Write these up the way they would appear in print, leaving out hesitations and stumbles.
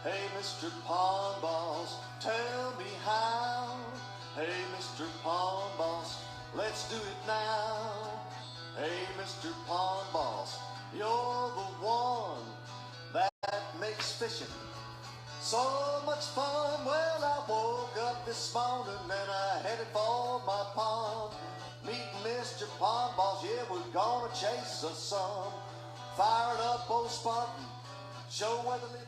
Hey, Mr. Pond Boss, tell me how. Hey, Mr. Pond Boss, let's do it now. Hey, Mr. Pond Boss, you're the one that makes fishing so much fun. Well, I woke up this morning and I headed for my pond. Meeting Mr. Pond Boss, yeah, we're gonna chase the sun. Firing up old Spartan, show where the living.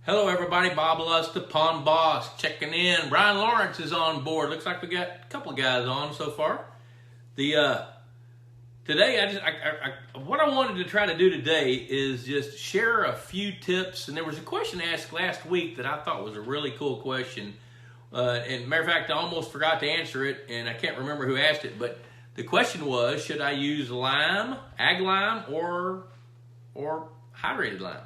Hello everybody, Bob Lust, the Pond Boss, checking in. Brian Lawrence is on board. Looks like we got a couple of guys on so far. Today, what I wanted to try to do today is just share a few tips. And there was a question asked last week that I thought was a really cool question. And matter of fact, I almost forgot to answer it, and I can't remember who asked it. But the question was, should I use lime, ag lime, or hydrated lime?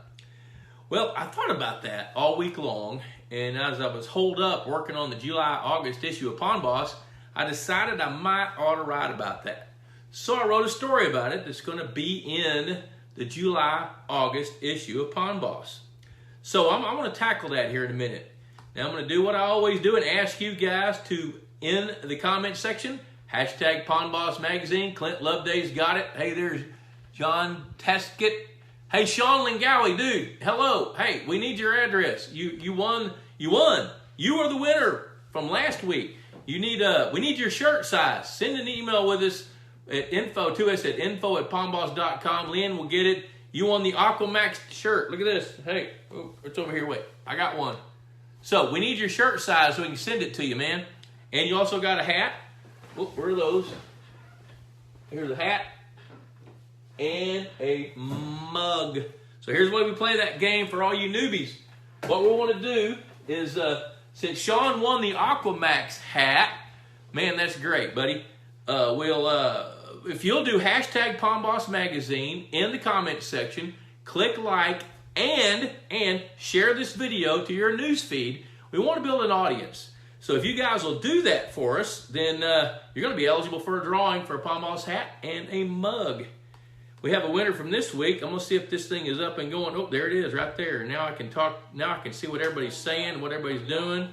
Well, I thought about that all week long, and as I was holed up working on the July-August issue of Pond Boss, I decided I might ought to write about that. So I wrote a story about it that's going to be in the July-August issue of Pond Boss. So I'm going to tackle that here in a minute. Now I'm going to do what I always do and ask you guys to, in the comment section, hashtag Pond Boss Magazine. Clint Loveday's got it. Hey, there's John Teskett. Hey, Sean Lingowie, dude, hello. Hey, we need your address. You won. You are the winner from last week. We need your shirt size. Send an email with us at info@pondboss.com. Lynn will get it. You won the Aquamax shirt. Look at this. Hey, it's over here. Wait, I got one. So we need your shirt size so we can send it to you, man. And you also got a hat. Oh, where are those? Here's a hat. And a mug. So here's the way we play that game for all you newbies. What we want to do is, since Sean won the Aquamax hat, man, that's great, buddy. If you'll do hashtag Pond Boss Magazine in the comment section, click like and share this video to your news feed. We want to build an audience. So if you guys will do that for us, then you're going to be eligible for a drawing for a Pond Boss hat and a mug. We have a winner from this week. I'm going to see if this thing is up and going. Oh, there it is right there. Now I can talk. Now I can see what everybody's saying, what everybody's doing.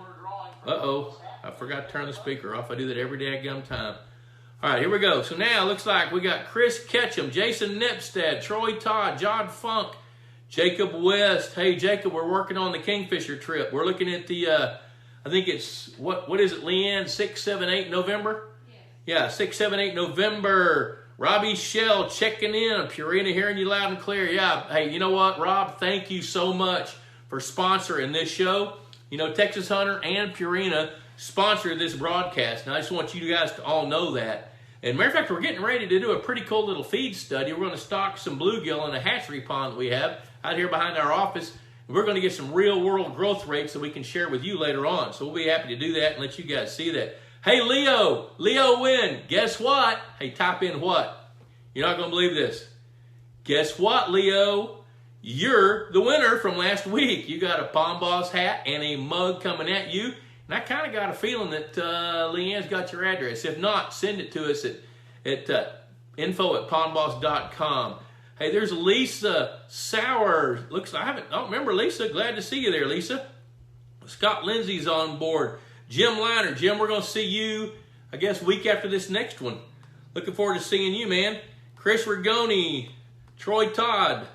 Uh-oh. I forgot to turn the speaker off. I do that every daggum time. All right, here we go. So now it looks like we got Chris Ketchum, Jason Nepstad, Troy Todd, John Funk, Jacob West. Hey, Jacob, we're working on the Kingfisher trip. We're looking at the, I think it's, what is it, Leanne? 6, 7, 8 November? Yeah, 6, 7, 8 November. Robbie Shell checking in. Purina hearing you loud and clear. Yeah, hey, you know what, Rob? Thank you so much for sponsoring this show. You know, Texas Hunter and Purina sponsor this broadcast. And I just want you guys to all know that. And matter of fact, we're getting ready to do a pretty cool little feed study. We're going to stock some bluegill in a hatchery pond that we have out here behind our office. And we're going to get some real-world growth rates that we can share with you later on. So we'll be happy to do that and let you guys see that. Hey, Leo win. Guess what? Hey, type in what? You're not going to believe this. Guess what, Leo? You're the winner from last week. You got a Pond Boss hat and a mug coming at you. And I kind of got a feeling that Leanne's got your address. If not, send it to us at info@pondboss.com. Hey, there's Lisa Sauer. Looks like I don't remember Lisa. Glad to see you there, Lisa. Scott Lindsay's on board. Jim Liner. Jim, we're going to see you, I guess, week after this next one. Looking forward to seeing you, man. Chris Rigoni. Troy Todd.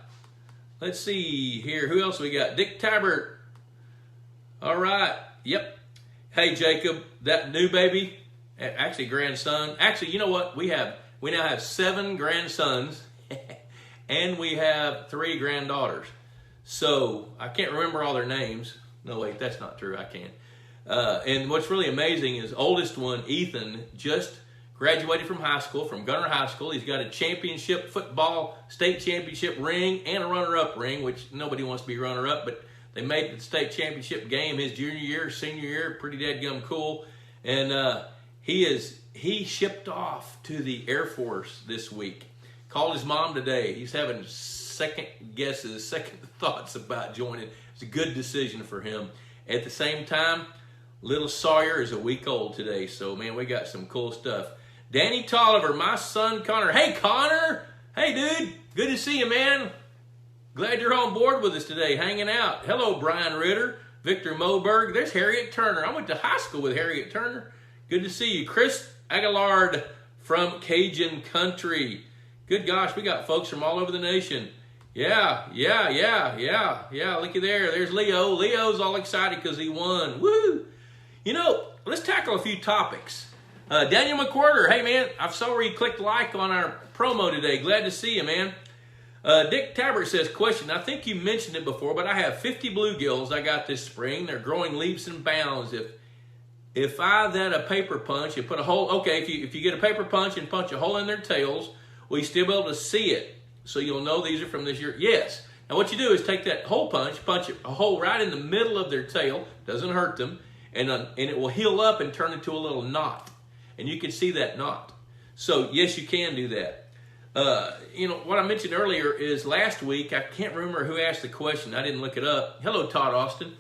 Let's see here. Who else we got? Dick Tabbert. All right. Yep. Hey, Jacob, that new baby, actually grandson. Actually, you know what? We now have 7 grandsons, and we have 3 granddaughters. So I can't remember all their names. No, wait, that's not true. I can't. And what's really amazing is oldest one, Ethan, just graduated from high school, from Gunner High School. He's got a championship football, state championship ring, and a runner-up ring, which nobody wants to be runner-up, but they made the state championship game his junior year, senior year, pretty dadgum cool. And he shipped off to the Air Force this week. Called his mom today. He's having second guesses, second thoughts about joining. It's a good decision for him. At the same time, little Sawyer is a week old today. So, man, we got some cool stuff. Danny Tolliver, my son Connor. Hey, Connor. Hey, dude. Good to see you, man. Glad you're on board with us today, hanging out. Hello, Brian Ritter, Victor Moberg. There's Harriet Turner. I went to high school with Harriet Turner. Good to see you. Chris Aguilard from Cajun Country. Good gosh, we got folks from all over the nation. Yeah. Looky there. There's Leo. Leo's all excited because he won. Woo! You know, let's tackle a few topics. Daniel McWhorter, hey man, I saw where you clicked like on our promo today. Glad to see you, man. Dick Tabbert says, question, I think you mentioned it before, but I have 50 bluegills I got this spring. They're growing leaps and bounds. If I then a paper punch and put a hole, okay, if you get a paper punch and punch a hole in their tails, will you still be able to see it? So you'll know these are from this year? Yes. Now what you do is take that hole punch a hole right in the middle of their tail, doesn't hurt them, and it will heal up and turn into a little knot. And you can see that knot. So yes, you can do that. You know, what I mentioned earlier is last week, I can't remember who asked the question. I didn't look it up. Hello, Todd Austin.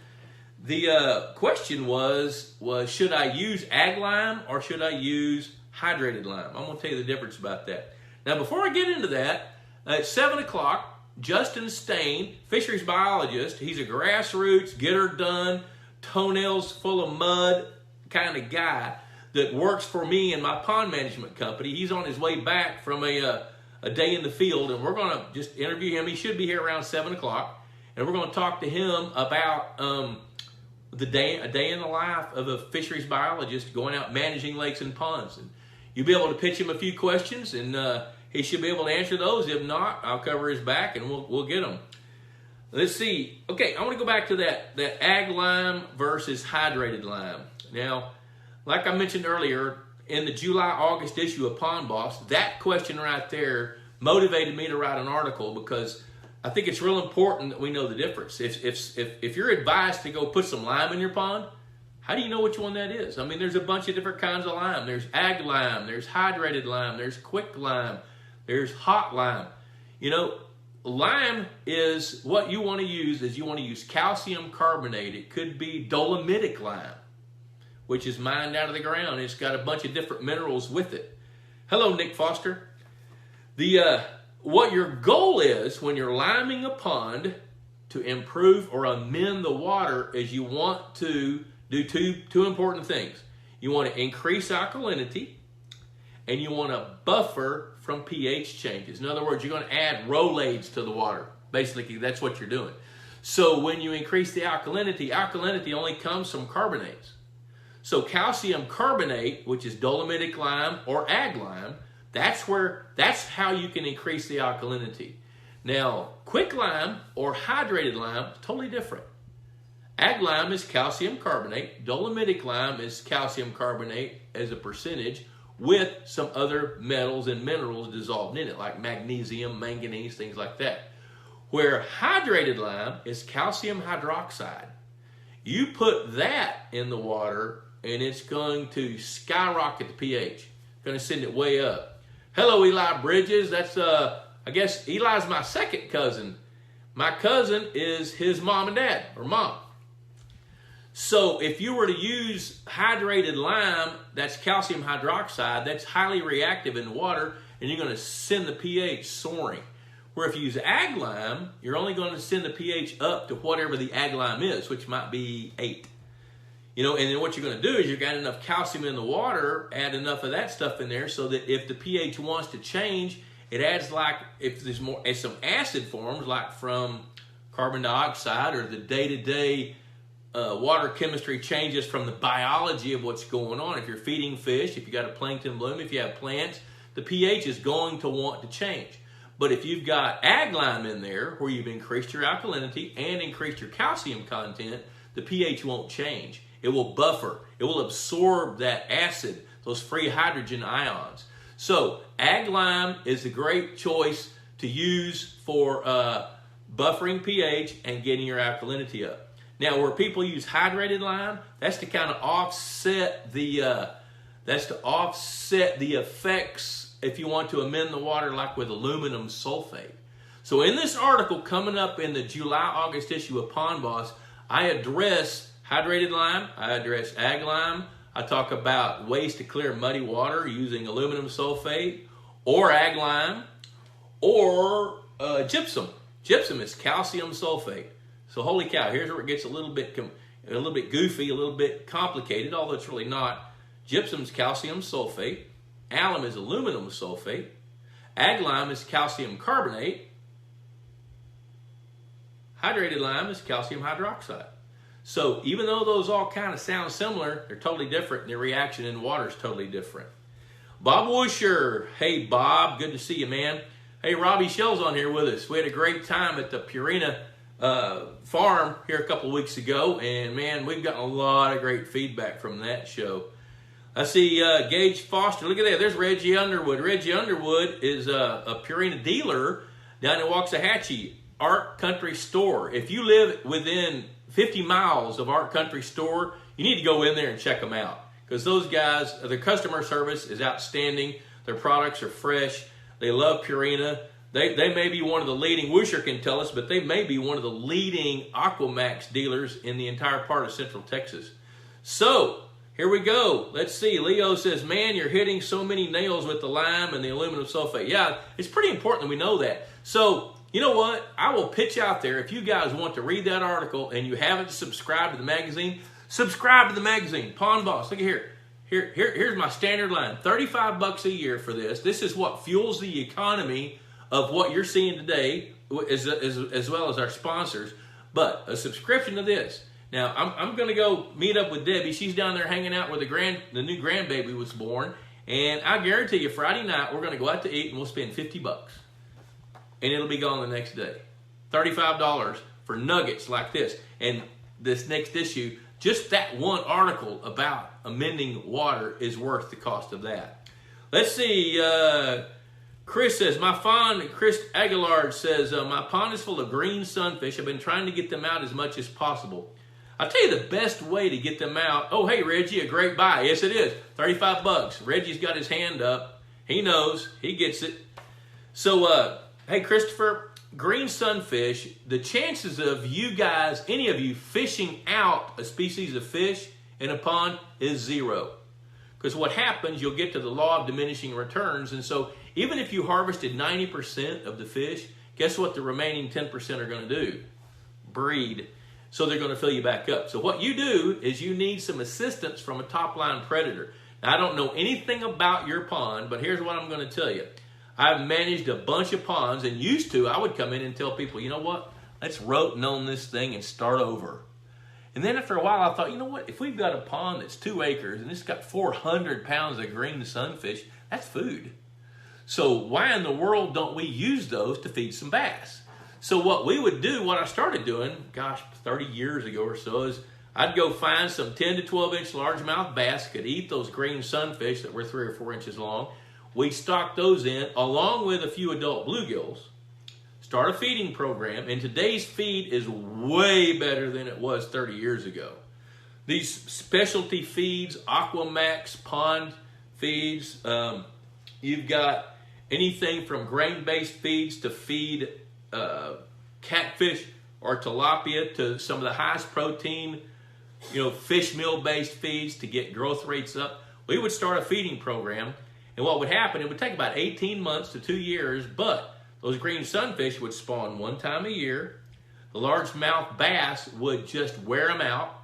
The question was should I use ag lime or should I use hydrated lime? I'm going to tell you the difference about that. Now, before I get into that, at 7 o'clock, Justin Stane, fisheries biologist, he's a grassroots, get her done, toenails full of mud kind of guy that works for me and my pond management company. He's on his way back from a day in the field, and we're going to just interview him. He should be here around 7 o'clock, and we're going to talk to him about a day in the life of a fisheries biologist going out managing lakes and ponds. And you'll be able to pitch him a few questions, and he should be able to answer those. If not, I'll cover his back, and we'll get them. Let's see. Okay, I want to go back to that ag lime versus hydrated lime. Now, like I mentioned earlier, in the July-August issue of Pond Boss, that question right there motivated me to write an article because I think it's real important that we know the difference. If you're advised to go put some lime in your pond, how do you know which one that is? I mean, there's a bunch of different kinds of lime. There's ag lime, there's hydrated lime, there's quick lime, there's hot lime. You know, lime is what you want to use is you want to use calcium carbonate. It could be dolomitic lime, which is mined out of the ground. It's got a bunch of different minerals with it. Hello, Nick Foster. What your goal is when you're liming a pond to improve or amend the water is you want to do two important things. You want to increase alkalinity and you want to buffer from pH changes. In other words, you're going to add rolaids to the water. Basically, that's what you're doing. So when you increase the alkalinity only comes from carbonates. So calcium carbonate, which is dolomitic lime or ag lime, that's how you can increase the alkalinity. Now, quick lime or hydrated lime is totally different. Ag lime is calcium carbonate. Dolomitic lime is calcium carbonate as a percentage with some other metals and minerals dissolved in it, like magnesium, manganese, things like that. Where hydrated lime is calcium hydroxide. You put that in the water and it's going to skyrocket the pH. Going to send it way up. Hello, Eli Bridges. That's, I guess Eli's my second cousin. My cousin is his mom and dad, or mom. So if you were to use hydrated lime, that's calcium hydroxide, that's highly reactive in water, and you're going to send the pH soaring. Where if you use ag lime, you're only going to send the pH up to whatever the ag lime is, which might be 8. You know, and then what you're going to do is you've got enough calcium in the water, add enough of that stuff in there so that if the pH wants to change, it adds like, if there's more, as some acid forms, like from carbon dioxide or the day-to-day water chemistry changes from the biology of what's going on. If you're feeding fish, if you got a plankton bloom, if you have plants, the pH is going to want to change. But if you've got ag lime in there where you've increased your alkalinity and increased your calcium content, the pH won't change. It will buffer. It will absorb that acid, those free hydrogen ions. So ag lime is a great choice to use for buffering pH and getting your alkalinity up. Now, where people use hydrated lime, that's to kind of offset the effects if you want to amend the water, like with aluminum sulfate. So in this article coming up in the July-August issue of Pond Boss, I address hydrated lime, I address ag lime, I talk about ways to clear muddy water using aluminum sulfate or ag lime, or gypsum. Gypsum is calcium sulfate. So holy cow, here's where it gets a little bit goofy, a little bit complicated, although it's really not. Gypsum's calcium sulfate. Alum is aluminum sulfate. Ag lime is calcium carbonate. Hydrated lime is calcium hydroxide. So even though those all kind of sound similar, they're totally different, and their reaction in water is totally different. Bob Woosher. Hey, Bob. Good to see you, man. Hey, Robbie Shell's on here with us. We had a great time at the Purina farm here a couple of weeks ago, and, man, we've gotten a lot of great feedback from that show. I see Gage Foster. Look at that. There's Reggie Underwood. Reggie Underwood is a Purina dealer down in Waxahachie, Art Country Store. If you live within 50 miles of Art Country Store, you need to go in there and check them out, because those guys, their customer service is outstanding. Their products are fresh. They love Purina. They may be one of the leading, Woosher can tell us, but they may be one of the leading Aquamax dealers in the entire part of Central Texas. So, here we go. Let's see. Leo says, man, you're hitting so many nails with the lime and the aluminum sulfate. Yeah, it's pretty important that we know that. So, you know what? I will pitch out there, if you guys want to read that article and you haven't subscribed to the magazine, subscribe to the magazine. Pond Boss, look at here. Here's my standard line. $35 a year for this. This is what fuels the economy of what you're seeing today, as well as our sponsors. But a subscription to this. Now, I'm going to go meet up with Debbie. She's down there hanging out where the new grandbaby was born. And I guarantee you, Friday night, we're going to go out to eat and we'll spend $50. And it'll be gone the next day. $35 for nuggets like this. And this next issue, just that one article about amending water is worth the cost of that. Let's see. Chris says, Chris Aguilar says, my pond is full of green sunfish. I've been trying to get them out as much as possible. I'll tell you the best way to get them out. Oh, hey, Reggie, a great buy. Yes, it is. $35. Reggie's got his hand up. He knows. He gets it. So, hey, Christopher, green sunfish, the chances of you guys, any of you, fishing out a species of fish in a pond is 0. Because what happens, you'll get to the law of diminishing returns. And so even if you harvested 90% of the fish, guess what the remaining 10% are going to do? Breed. So they're going to fill you back up. So what you do is you need some assistance from a top-line predator. Now, I don't know anything about your pond, but here's what I'm going to tell you. I've managed a bunch of ponds, and used to, I would come in and tell people, you know what? Let's rote and own this thing and start over. And then after a while, I thought, you know what? If we've got a pond that's 2 acres and it's got 400 pounds of green sunfish, that's food. So why in the world don't we use those to feed some bass? So what we would do, what I started doing, 30 years ago or so, is I'd go find some 10 to 12 inch largemouth bass that could eat those green sunfish that were 3 or 4 inches long. We'd stock those in along with a few adult bluegills, start a feeding program, and today's feed is way better than it was 30 years ago. These specialty feeds, Aquamax, pond feeds, you've got anything from grain-based feeds to feed catfish or tilapia to some of the highest protein, fish meal-based feeds to get growth rates up. We would start a feeding program, and what would happen, it would take about 18 months to 2 years, but those green sunfish would spawn 1 time a year. The largemouth bass would just wear them out,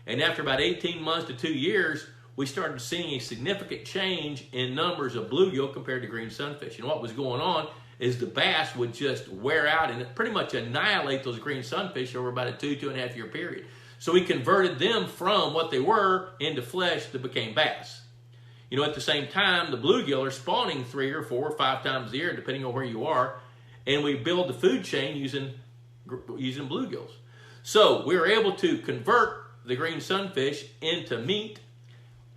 and after about 18 months to 2 years, we started seeing a significant change in numbers of bluegill compared to green sunfish. And what was going on is the bass would just wear out and pretty much annihilate those green sunfish over about a 2.5 year period. So we converted them from what they were into flesh that became bass. At the same time, the bluegill are spawning 3 or 4 or 5 times a year, depending on where you are, and we build the food chain using bluegills. So we were able to convert the green sunfish into meat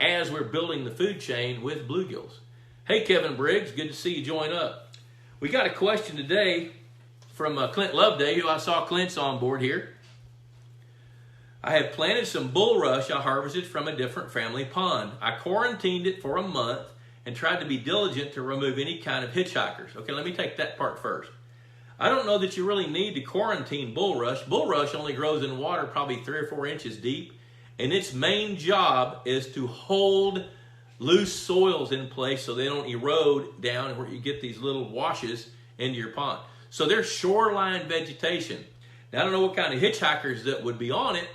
as we're building the food chain with bluegills. Hey, Kevin Briggs, good to see you join up. We got a question today from Clint Loveday, who I saw Clint's on board here. I have planted some bulrush I harvested from a different family pond. I quarantined it for a month and tried to be diligent to remove any kind of hitchhikers. Okay, let me take that part first. I don't know that you really need to quarantine bulrush. Bulrush only grows in water probably 3 or 4 inches deep, and its main job is to hold loose soils in place so they don't erode down where you get these little washes into your pond. So there's shoreline vegetation. Now, I don't know what kind of hitchhikers that would be on it.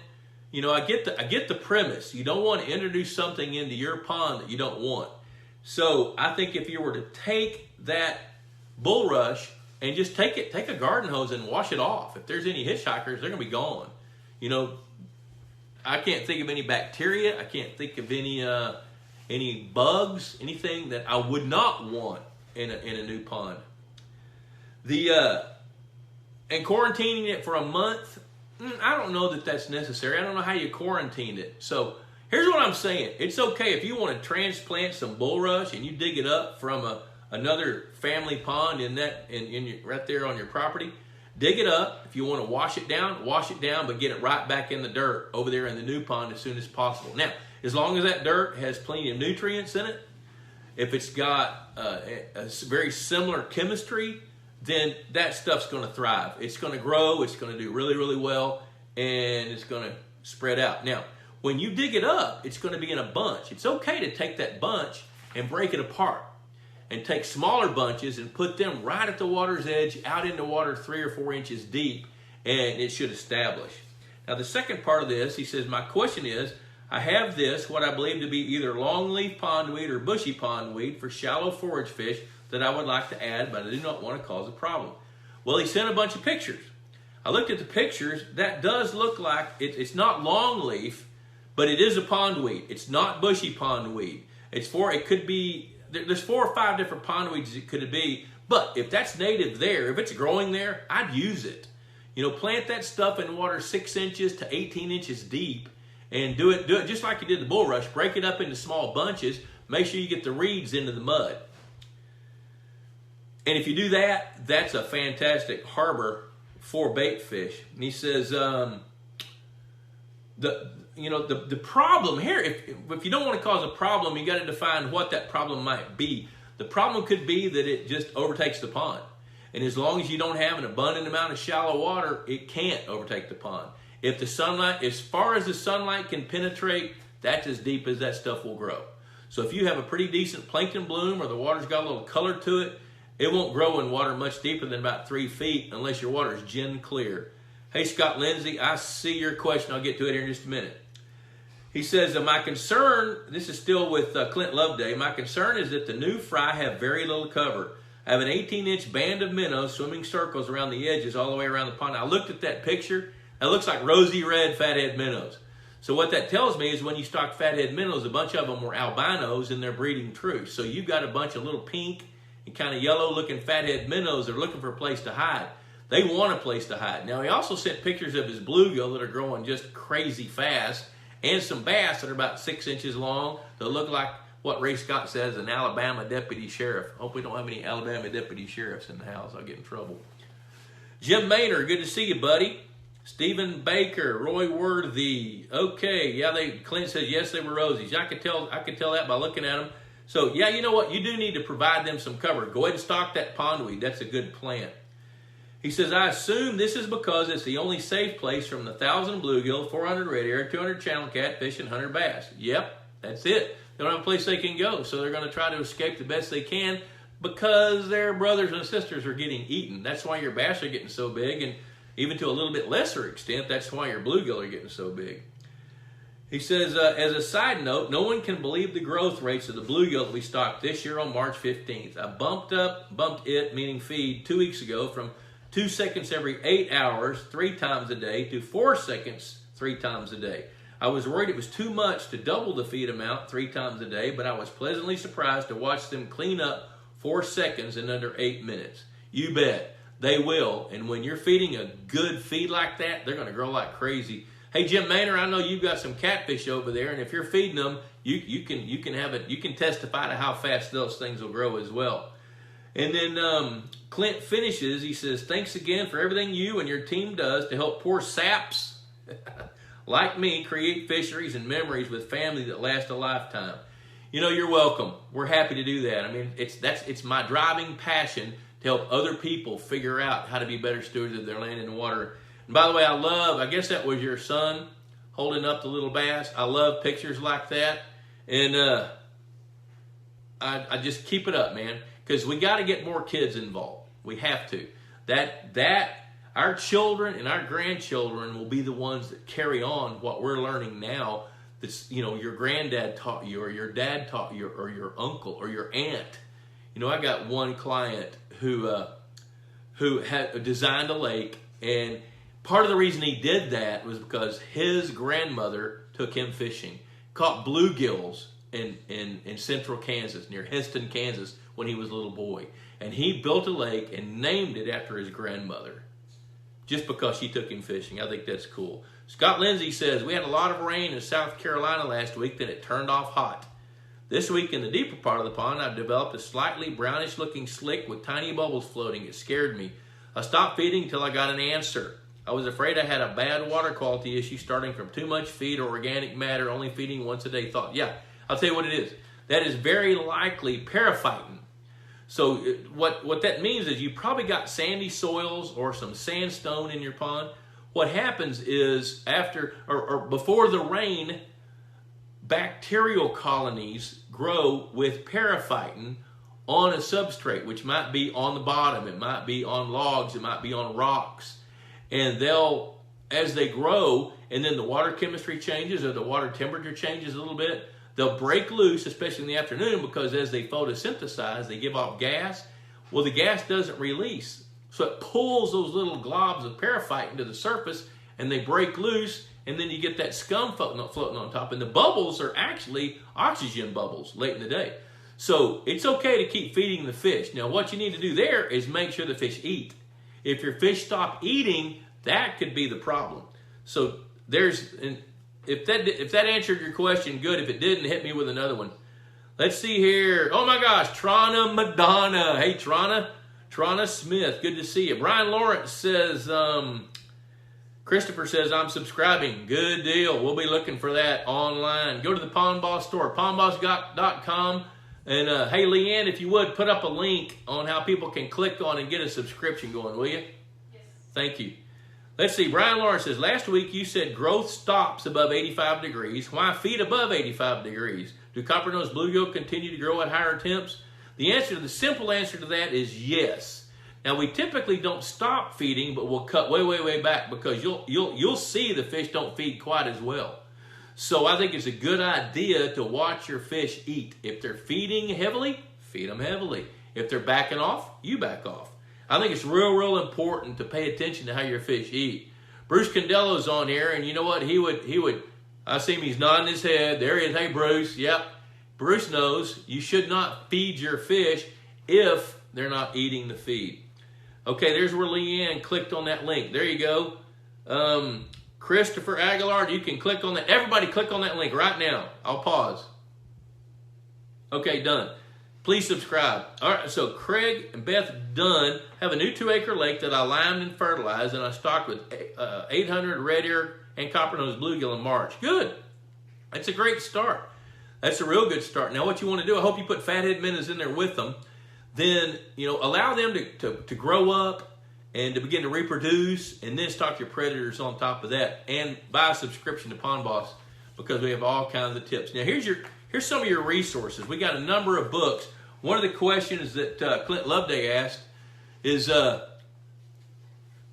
You know, I get the premise. You don't want to introduce something into your pond that you don't want. So I think if you were to take that bulrush and just take a garden hose and wash it off. If there's any hitchhikers, they're going to be gone. You know, I can't think of any bacteria. I can't think of any bugs, anything that I would not want in a new pond. And quarantining it for a month, I don't know that that's necessary. I don't know how you quarantine it. So here's what I'm saying. It's okay if you want to transplant some bulrush and you dig it up from another family pond right there on your property. Dig it up. If you want to wash it down, but get it right back in the dirt over there in the new pond as soon as possible. Now, as long as that dirt has plenty of nutrients in it, if it's got a very similar chemistry, then that stuff's going to thrive. It's going to grow. It's going to do really, really well, and it's going to spread out. Now, when you dig it up, it's going to be in a bunch. It's okay to take that bunch and break it apart and take smaller bunches and put them right at the water's edge out into water 3 or 4 inches deep, and it should establish. Now, the second part of this, he says, my question is, I have this, what I believe to be either longleaf pondweed or bushy pondweed for shallow forage fish that I would like to add, but I do not want to cause a problem. Well, he sent a bunch of pictures. I looked at the pictures. That does look like it's not longleaf, but it is a pondweed. It's not bushy pondweed. It could be, there's 4 or 5 different pondweeds it could be, but if that's native there, if it's growing there, I'd use it. You know, plant that stuff in water 6 inches to 18 inches deep and do it just like you did the bulrush. Break it up into small bunches. Make sure you get the reeds into the mud. And if you do that, that's a fantastic harbor for bait fish. And he says, the problem here, if you don't want to cause a problem, you got to define what that problem might be. The problem could be that it just overtakes the pond. And as long as you don't have an abundant amount of shallow water, it can't overtake the pond. If the sunlight, as far as the sunlight can penetrate, that's as deep as that stuff will grow. So if you have a pretty decent plankton bloom or the water's got a little color to it, it won't grow in water much deeper than about 3 feet unless your water is gin clear. Hey, Scott Lindsay, I see your question. I'll get to it here in just a minute. He says, my concern, this is still with Clint Loveday, my concern is that the new fry have very little cover. I have an 18-inch band of minnows swimming circles around the edges all the way around the pond. I looked at that picture. That looks like Rosy Red fathead minnows. So what that tells me is when you stock fathead minnows, a bunch of them were albinos and they're breeding true. So you've got a bunch of little pink and kind of yellow-looking fathead minnows that are looking for a place to hide. They want a place to hide. Now, he also sent pictures of his bluegill that are growing just crazy fast and some bass that are about 6 inches long that look like what Ray Scott says, an Alabama deputy sheriff. Hope we don't have any Alabama deputy sheriffs in the house. I'll get in trouble. Jim Maynard, good to see you, buddy. Stephen Baker, Roy Worthy. Okay, yeah, Clint says yes, they were rosies. I could tell that by looking at them. So yeah, you know what? You do need to provide them some cover. Go ahead and stock that pondweed. That's a good plant. He says, I assume this is because it's the only safe place from the 1,000 bluegill, 400 red air, 200 channel catfish, and 100 bass. Yep, that's it. They don't have a place they can go, so they're going to try to escape the best they can because their brothers and sisters are getting eaten. That's why your bass are getting so big, and even to a little bit lesser extent, that's why your bluegill are getting so big. He says, as a side note, no one can believe the growth rates of the bluegill that we stocked this year on March 15th. I bumped it, meaning feed, 2 weeks ago from 2 seconds every 8 hours, 3 times a day, to 4 seconds 3 times a day. I was worried it was too much to double the feed amount 3 times a day, but I was pleasantly surprised to watch them clean up 4 seconds in under 8 minutes. You bet. They will. And when you're feeding a good feed like that, they're going to grow like crazy. Hey, Jim Maynard, I know you've got some catfish over there, and if you're feeding them, you can testify to how fast those things will grow as well. And then Clint finishes. He says, thanks again for everything you and your team does to help poor saps like me create fisheries and memories with family that last a lifetime. You know, you're welcome. We're happy to do that. I mean, it's my driving passion to help other people figure out how to be better stewards of their land and water. And by the way, I guess that was your son holding up the little bass. I love pictures like that. And I just keep it up, man, because we got to get more kids involved. We have to. That our children and our grandchildren will be the ones that carry on what we're learning now. That's, you know, your granddad taught you, or your dad taught you, or your uncle, or your aunt. You know, I got one client who had designed a lake, and part of the reason he did that was because his grandmother took him fishing, caught bluegills in central Kansas, near Heston, Kansas, when he was a little boy. And he built a lake and named it after his grandmother, just because she took him fishing. I think that's cool. Scott Lindsay says, we had a lot of rain in South Carolina last week, then it turned off hot. This week in the deeper part of the pond, I've developed a slightly brownish looking slick with tiny bubbles floating. It scared me. I stopped feeding until I got an answer. I was afraid I had a bad water quality issue starting from too much feed or organic matter, only feeding once a day. Thought, yeah, I'll tell you what it is. That is very likely paraphyton. So what that means is you probably got sandy soils or some sandstone in your pond. What happens is after or before the rain, bacterial colonies grow with paraphyton on a substrate, which might be on the bottom, it might be on logs, it might be on rocks. And they'll, as they grow, and then the water chemistry changes or the water temperature changes a little bit, they'll break loose, especially in the afternoon, because as they photosynthesize, they give off gas. Well, the gas doesn't release. So it pulls those little globs of paraphyton to the surface, and they break loose, and then you get that scum floating on top. And the bubbles are actually oxygen bubbles late in the day. So it's okay to keep feeding the fish. Now, what you need to do there is make sure the fish eat. If your fish stop eating, that could be the problem. So if that answered your question, good. If it didn't, hit me with another one. Let's see here. Oh my gosh, Trana Madonna. Hey, Trana Smith, good to see you. Brian Lawrence says, Christopher says, I'm subscribing. Good deal. We'll be looking for that online. Go to the Pond Boss store, pondboss.com. And hey, Leanne, if you would, put up a link on how people can click on and get a subscription going, will you? Yes. Thank you. Let's see. Brian Lawrence says, last week you said growth stops above 85 degrees. Why feed above 85 degrees? Do copper-nosed bluegill continue to grow at higher temps? The simple answer to that is yes. Now, we typically don't stop feeding, but we'll cut way, way, way back because you'll see the fish don't feed quite as well. So I think it's a good idea to watch your fish eat. If they're feeding heavily, feed them heavily. If they're backing off, you back off. I think it's real, real important to pay attention to how your fish eat. Bruce Condello's on here, and you know what? He would. I see him. He's nodding his head. There he is. Hey, Bruce. Yep. Bruce knows you should not feed your fish if they're not eating the feed. Okay, there's where Leanne clicked on that link. There you go. Christopher Aguilar, you can click on that. Everybody click on that link right now. I'll pause. Okay, done. Please subscribe. All right, so Craig and Beth Dunn have a new 2-acre lake that I limed and fertilized, and I stocked with 800 red ear and copper-nosed bluegill in March. Good. That's a great start. That's a real good start. Now, what you want to do, I hope you put fathead minnows in there with them. Then, allow them to grow up and to begin to reproduce, and then stock your predators on top of that, and buy a subscription to Pond Boss because we have all kinds of tips. Now, here's some of your resources. We got a number of books. One of the questions that Clint Loveday asked is,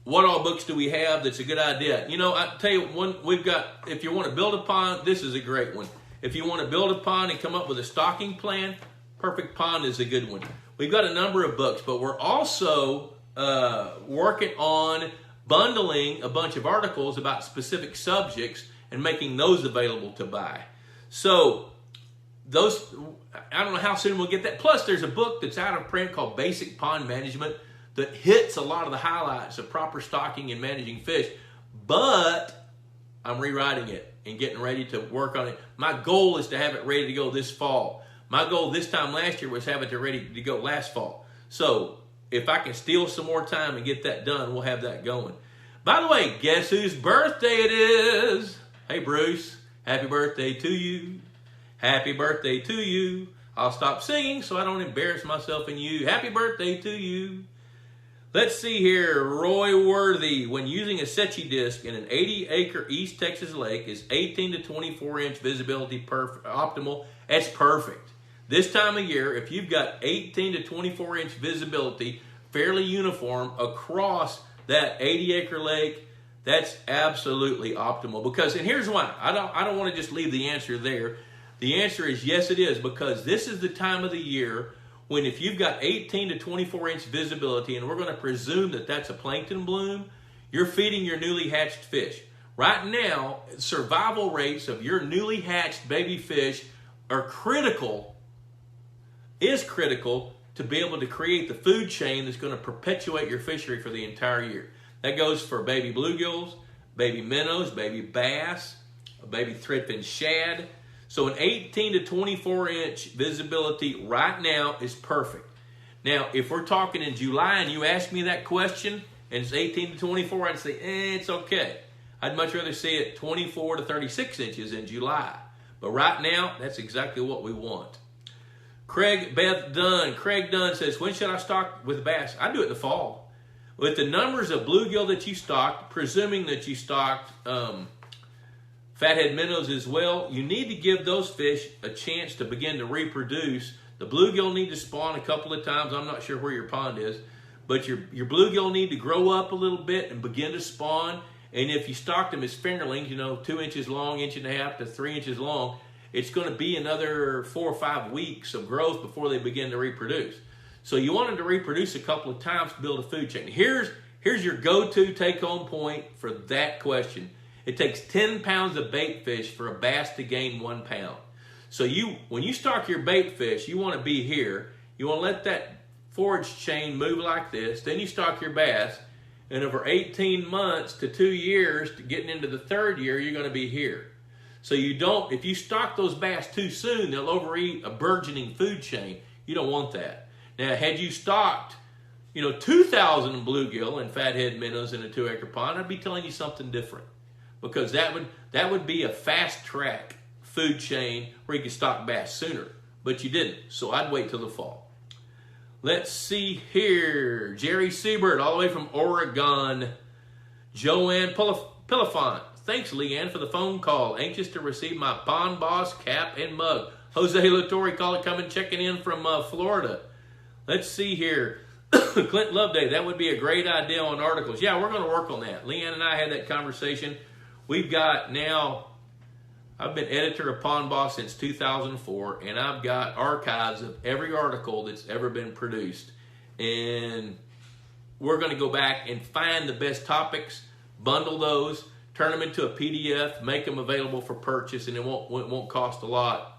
what all books do we have that's a good idea? I tell you, one we've got, if you want to build a pond, this is a great one. If you want to build a pond and come up with a stocking plan, Perfect Pond is a good one. We've got a number of books, but we're also working on bundling a bunch of articles about specific subjects and making those available to buy. So those, I don't know how soon we'll get that. Plus, there's a book that's out of print called Basic Pond Management that hits a lot of the highlights of proper stocking and managing fish, but I'm rewriting it and getting ready to work on it. My goal is to have it ready to go this fall. My goal this time last year was have it ready to go last fall. So if I can steal some more time and get that done, we'll have that going. By the way, guess whose birthday it is? Hey, Bruce, happy birthday to you. Happy birthday to you. I'll stop singing so I don't embarrass myself and you. Happy birthday to you. Let's see here. Roy Worthy, when using a Secchi disc in an 80-acre East Texas lake, is 18 to 24-inch visibility optimal? That's perfect. This time of year, if you've got 18 to 24-inch visibility, fairly uniform across that 80-acre lake, that's absolutely optimal. Because, and here's why, I don't want to just leave the answer there. The answer is yes, it is, because this is the time of the year when if you've got 18 to 24 inch visibility, and we're going to presume that that's a plankton bloom, you're feeding your newly hatched fish. Right now, survival rates of your newly hatched baby fish are critical to be able to create the food chain that's going to perpetuate your fishery for the entire year. That goes for baby bluegills, baby minnows, baby bass, baby threadfin shad. So an 18 to 24 inch visibility right now is perfect. Now, if we're talking in July and you ask me that question and it's 18 to 24, I'd say, it's okay. I'd much rather see it 24 to 36 inches in July. But right now, that's exactly what we want. Craig Dunn says, when should I stock with bass? I do it in the fall. With the numbers of bluegill that you stocked, presuming that you stocked fathead minnows as well, you need to give those fish a chance to begin to reproduce. The bluegill need to spawn a couple of times. I'm not sure where your pond is, but your bluegill need to grow up a little bit and begin to spawn. And if you stocked them as fingerlings, 2 inches long, 1.5 inches to 3 inches long, it's going to be another 4 or 5 weeks of growth before they begin to reproduce. So you want them to reproduce a couple of times to build a food chain. Here's your go-to take-home point for that question. It takes 10 pounds of bait fish for a bass to gain 1 pound. So when you stock your bait fish, you want to be here. You want to let that forage chain move like this. Then you stock your bass. And over 18 months to 2 years, to getting into the third year, you're going to be here. So if you stock those bass too soon, they'll overeat a burgeoning food chain. You don't want that. Now, had you stocked, 2,000 bluegill and fathead minnows in a 2-acre pond, I'd be telling you something different. Because that would be a fast track food chain where you could stock bass sooner. But you didn't. So I'd wait till the fall. Let's see here. Jerry Siebert, all the way from Oregon. Joanne Pilifant. Thanks, Leanne, for the phone call. Anxious to receive my Pond Boss cap and mug. Jose Latorre, coming checking in from Florida. Let's see here. Clint Loveday, that would be a great idea on articles. Yeah, we're going to work on that. Leanne and I had that conversation. We've got now, I've been editor of Pond Boss since 2004, and I've got archives of every article that's ever been produced. And we're going to go back and find the best topics, bundle those, turn them into a PDF, make them available for purchase, and it won't cost a lot.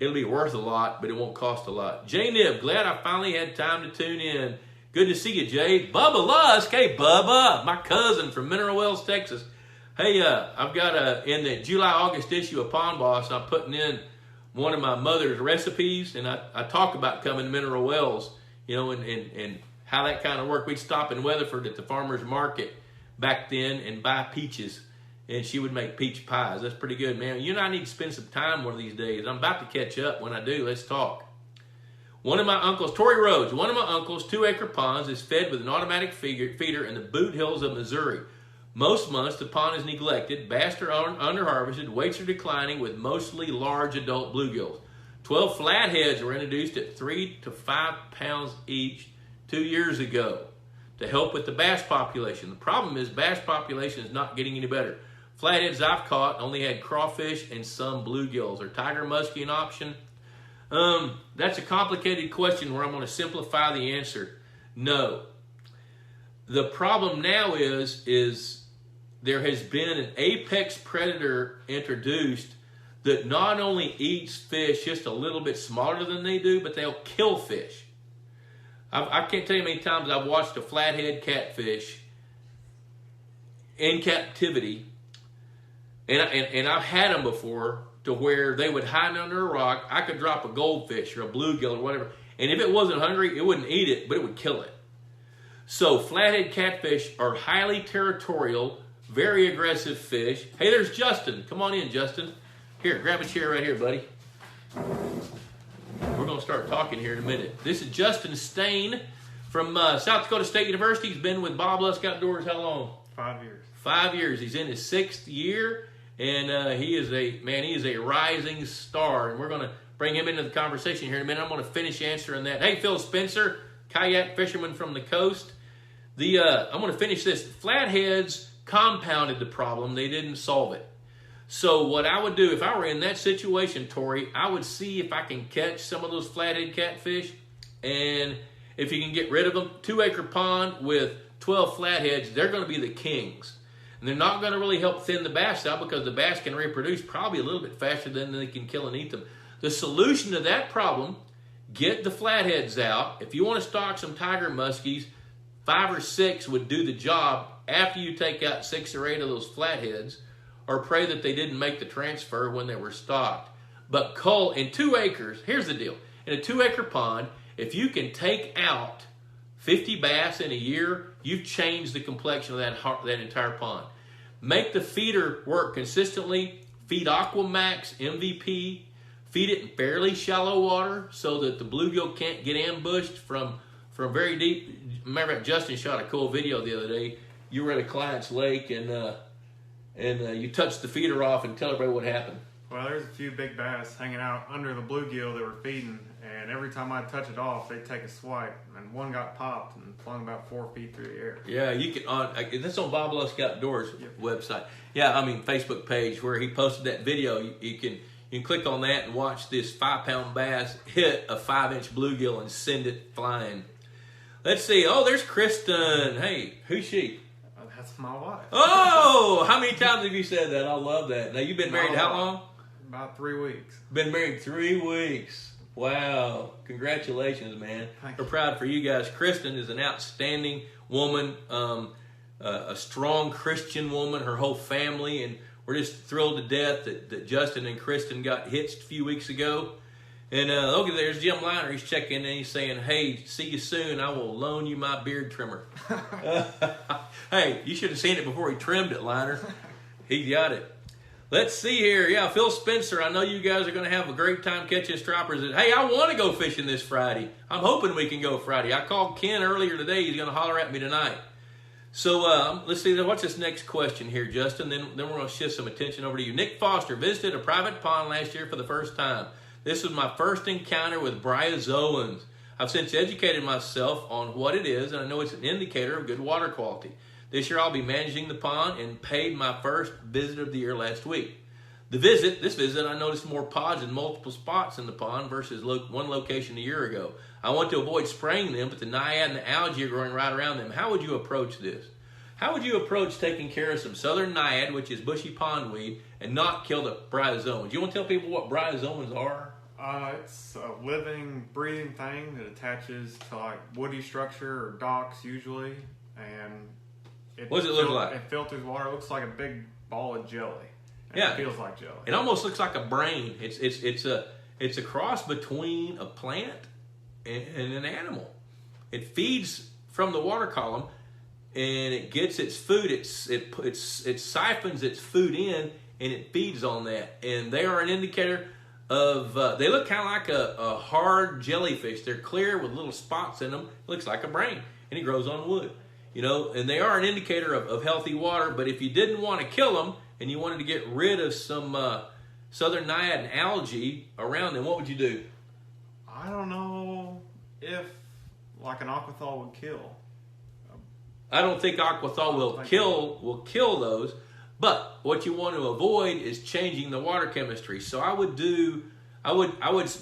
It'll be worth a lot, but it won't cost a lot. Jay Nib, glad I finally had time to tune in. Good to see you, Jay. Bubba Lusk, hey, Bubba, my cousin from Mineral Wells, Texas. Hey, I've got in the July-August issue of Pond Boss, I'm putting in one of my mother's recipes, and I talk about coming to Mineral Wells, and how that kind of worked. We'd stop in Weatherford at the farmer's market back then and buy peaches, and she would make peach pies. That's pretty good, man. You and I need to spend some time one of these days. I'm about to catch up. When I do, let's talk. One of my uncles, Tory Rhodes, 2-acre ponds is fed with an automatic feeder in the Boot Hills of Missouri. Most months, the pond is neglected, bass are underharvested, weights are declining with mostly large adult bluegills. 12 flatheads were introduced at 3 to 5 pounds each 2 years ago to help with the bass population. The problem is bass population is not getting any better. Flatheads I've caught only had crawfish and some bluegills. Are tiger muskie an option? That's a complicated question where I'm going to simplify the answer. No. The problem now is there has been an apex predator introduced that not only eats fish just a little bit smaller than they do, but they'll kill fish. I can't tell you how many times I've watched a flathead catfish in captivity, and I've had them before to where they would hide under a rock. I could drop a goldfish or a bluegill or whatever, and if it wasn't hungry, it wouldn't eat it, but it would kill it. So flathead catfish are highly territorial, very aggressive fish. Hey, there's Justin. Come on in, Justin. Here, grab a chair right here, buddy. We're going to start talking here in a minute. This is Justin Stane from South Dakota State University. He's been with Bob Lusk Outdoors how long? 5 years. 5 years. He's in his 6th year, and he is a rising star. And we're going to bring him into the conversation here in a minute. I'm going to finish answering that. Hey, Phil Spencer, kayak fisherman from the coast. I'm going to finish this. Flatheads compounded the problem. They didn't solve it. So what I would do if I were in that situation, Tori, I would see if I can catch some of those flathead catfish, and if you can get rid of them. 2-acre pond with 12 flatheads, they're going to be the kings. And they're not going to really help thin the bass out because the bass can reproduce probably a little bit faster than they can kill and eat them. The solution to that problem, get the flatheads out. If you want to stock some tiger muskies, 5 or 6 would do the job after you take out 6 or 8 of those flatheads, or pray that they didn't make the transfer when they were stocked. But cull in 2 acres, here's the deal. In a 2-acre pond, if you can take out 50 bass in a year, you've changed the complexion of that entire pond. Make the feeder work consistently. Feed Aquamax, MVP. Feed it in fairly shallow water so that the bluegill can't get ambushed from very deep. Remember, Justin shot a cool video the other day. You were at a client's lake and you touched the feeder off, and tell everybody what happened. Well, there's a few big bass hanging out under the bluegill that were feeding, and every time I'd touch it off, they'd take a swipe, and one got popped and flung about 4 feet through the air. Yeah, you can. That's on Bob Lusk Outdoors website. Yeah, I mean Facebook page where he posted that video. You can click on that and watch this 5-pound bass hit a 5-inch bluegill and send it flying. Let's see. Oh, there's Kristen. Hey, who's she? That's my wife. Oh, how many times have you said that? I love that. Now, you've been married how long? About 3 weeks. Been married 3 weeks. Wow. Congratulations, man. We're proud for you guys. Kristen is an outstanding woman, a strong Christian woman, her whole family, and we're just thrilled to death that Justin and Kristen got hitched a few weeks ago. And look, there's Jim Liner. He's checking in. He's saying, hey, see you soon. I will loan you my beard trimmer. Hey, you should have seen it before he trimmed it, Liner. He got it. Let's see here. Yeah, Phil Spencer, I know you guys are going to have a great time catching stripers. Hey, I want to go fishing this Friday. I'm hoping we can go Friday. I called Ken earlier today. He's going to holler at me tonight. So let's see. What's this next question here, Justin? Then we're going to shift some attention over to you. Nick Foster visited a private pond last year for the first time. This was my first encounter with bryozoans. I've since educated myself on what it is, and I know it's an indicator of good water quality. This year I'll be managing the pond and paid my first visit of the year last week. This visit, I noticed more pods in multiple spots in the pond versus one location a year ago. I want to avoid spraying them, but the naiad and the algae are growing right around them. How would you approach this? How would you approach taking care of some southern naiad, which is bushy pondweed, and not kill the bryozoans? You want to tell people what bryozoans are? It's a living, breathing thing that attaches to like woody structure or docks usually, and what does it look like? It filters water. It looks like a big ball of jelly. Yeah, it feels like jelly. It almost looks like a brain. It's a cross between a plant and an animal. It feeds from the water column, and it gets its food. It siphons its food in, and it feeds on that. And they are an indicator of. They look kind of like a hard jellyfish. They're clear with little spots in them. It looks like a brain, and it grows on wood. You know, and they are an indicator of healthy water. But if you didn't want to kill them and you wanted to get rid of some southern naiad and algae around them, what would you do? I don't know if like an aquathol would kill. I don't think aquathol will kill those. But what you want to avoid is changing the water chemistry. So I would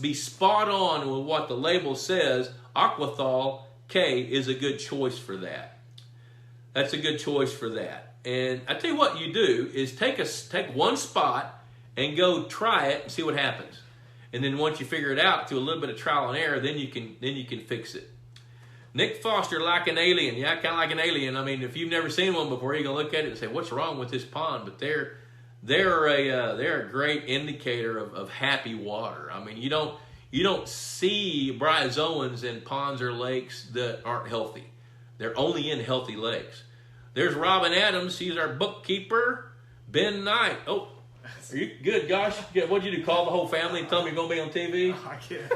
be spot on with what the label says. Aquathol K is a good choice for that. That's a good choice for that. And I tell you what you do is take one spot and go try it and see what happens. And then once you figure it out through a little bit of trial and error, then you can fix it. Nick Foster, like an alien. Yeah, kind of like an alien. I mean, if you've never seen one before, you're gonna look at it and say, "What's wrong with this pond?" But they're a great indicator of happy water. I mean, you don't see bryozoans in ponds or lakes that aren't healthy. They're only in healthy lakes. There's Robin Adams. He's our bookkeeper. Ben Knight. Oh, are you good, Gosh? What'd you do? Call the whole family and tell them you're gonna be on TV? I guess.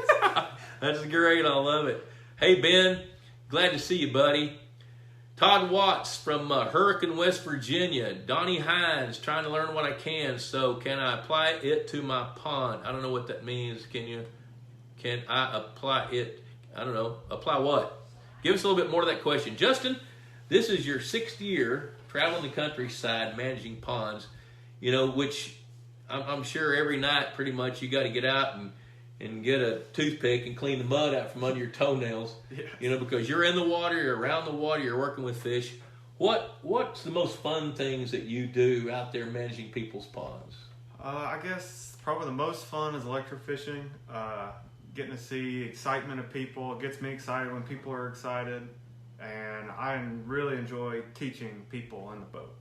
That's great. I love it. Hey, Ben. Glad to see you, buddy. Todd Watts from Hurricane, West Virginia. Donnie Hines, trying to learn what I can. So can I apply it to my pond? I don't know what that means. Can I apply it? I don't know. Apply what? Give us a little bit more of that question. Justin, this is your 6th year traveling the countryside, managing ponds, which I'm sure every night pretty much you got to get out and get a toothpick and clean the mud out from under your toenails, Yes. Because you're in the water, you're around the water, you're working with fish. What's the most fun things that you do out there managing people's ponds? I guess probably the most fun is electrofishing. Getting to see excitement of people. It gets me excited when people are excited. And I really enjoy teaching people in the boat.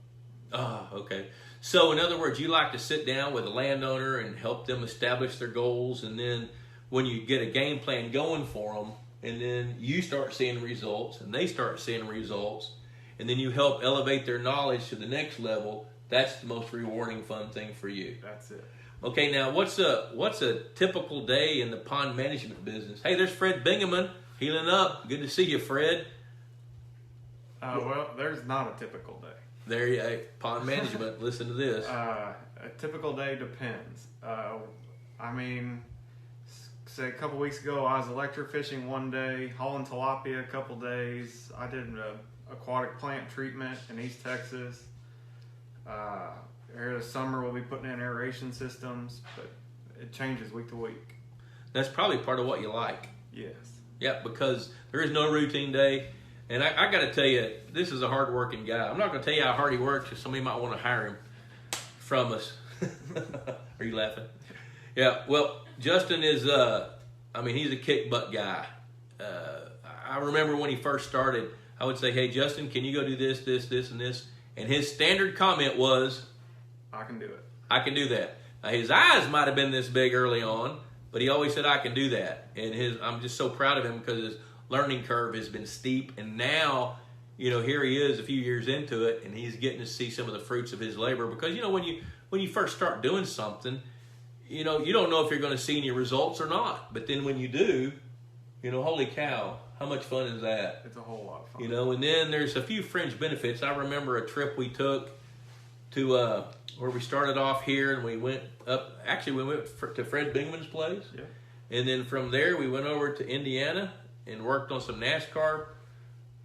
Oh, okay. So in other words, you like to sit down with a landowner and help them establish their goals, and then when you get a game plan going for them, and then you start seeing results and they start seeing results, and then you help elevate their knowledge to the next level, that's the most rewarding, fun thing for you. That's it. Okay, now what's a typical day in the pond management business? Hey, there's Fred Bingaman, healing up. Good to see you, Fred. Well, there's not a typical day. There you go. Pond management. Listen to this. A typical day depends. Say a couple weeks ago, I was electrofishing one day, hauling tilapia a couple days. I did an aquatic plant treatment in East Texas. Here this summer, we'll be putting in aeration systems, but it changes week to week. That's probably part of what you like. Yes. Yeah, because there is no routine day. And I got to tell you, this is a hard-working guy. I'm not going to tell you how hard he works because somebody might want to hire him from us. Are you laughing? Yeah, well, Justin is, he's a kick-butt guy. I remember when he first started, I would say, hey, Justin, can you go do this, this, this, and this? And his standard comment was, I can do it. I can do that. Now, his eyes might have been this big early on, but he always said, I can do that. And I'm just so proud of him because his learning curve has been steep, and now here he is a few years into it, and he's getting to see some of the fruits of his labor. Because when you first start doing something, you don't know if you're going to see any results or not, but then when you do, holy cow, how much fun is that? It's a whole lot of fun. And then there's a few fringe benefits. I remember a trip we took to where we started off here, and we went up. Actually, we went to Fred Bingaman's place, and then from there we went over to Indiana and worked on some NASCAR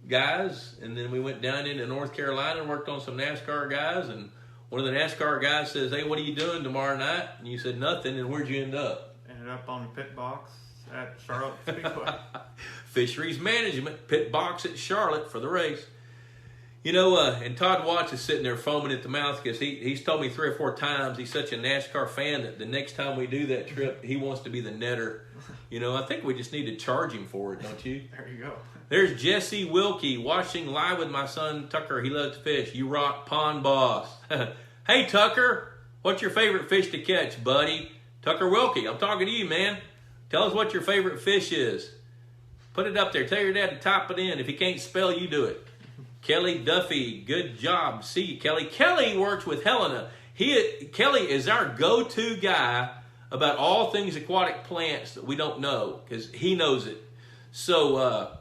guys, and then we went down into North Carolina and worked on some NASCAR guys, and one of the NASCAR guys says, hey, what are you doing tomorrow night? And you said, nothing, and where'd you end up? Ended up on the pit box at Charlotte Speedway. Fisheries Management, pit box at Charlotte for the race. And Todd Watts is sitting there foaming at the mouth because he's told me 3 or 4 times he's such a NASCAR fan that the next time we do that trip, he wants to be the netter. I think we just need to charge him for it, don't you? There you go. There's Jesse Wilkie watching live with my son Tucker. He loves to fish. You rock, pond boss. Hey, Tucker, what's your favorite fish to catch, buddy? Tucker Wilkie, I'm talking to you, man. Tell us what your favorite fish is. Put it up there. Tell your dad to type it in. If he can't spell, you do it. Kelly Duffy, good job. See you, Kelly. Kelly works with Helena. Kelly is our go-to guy about all things aquatic plants that we don't know because he knows it. So,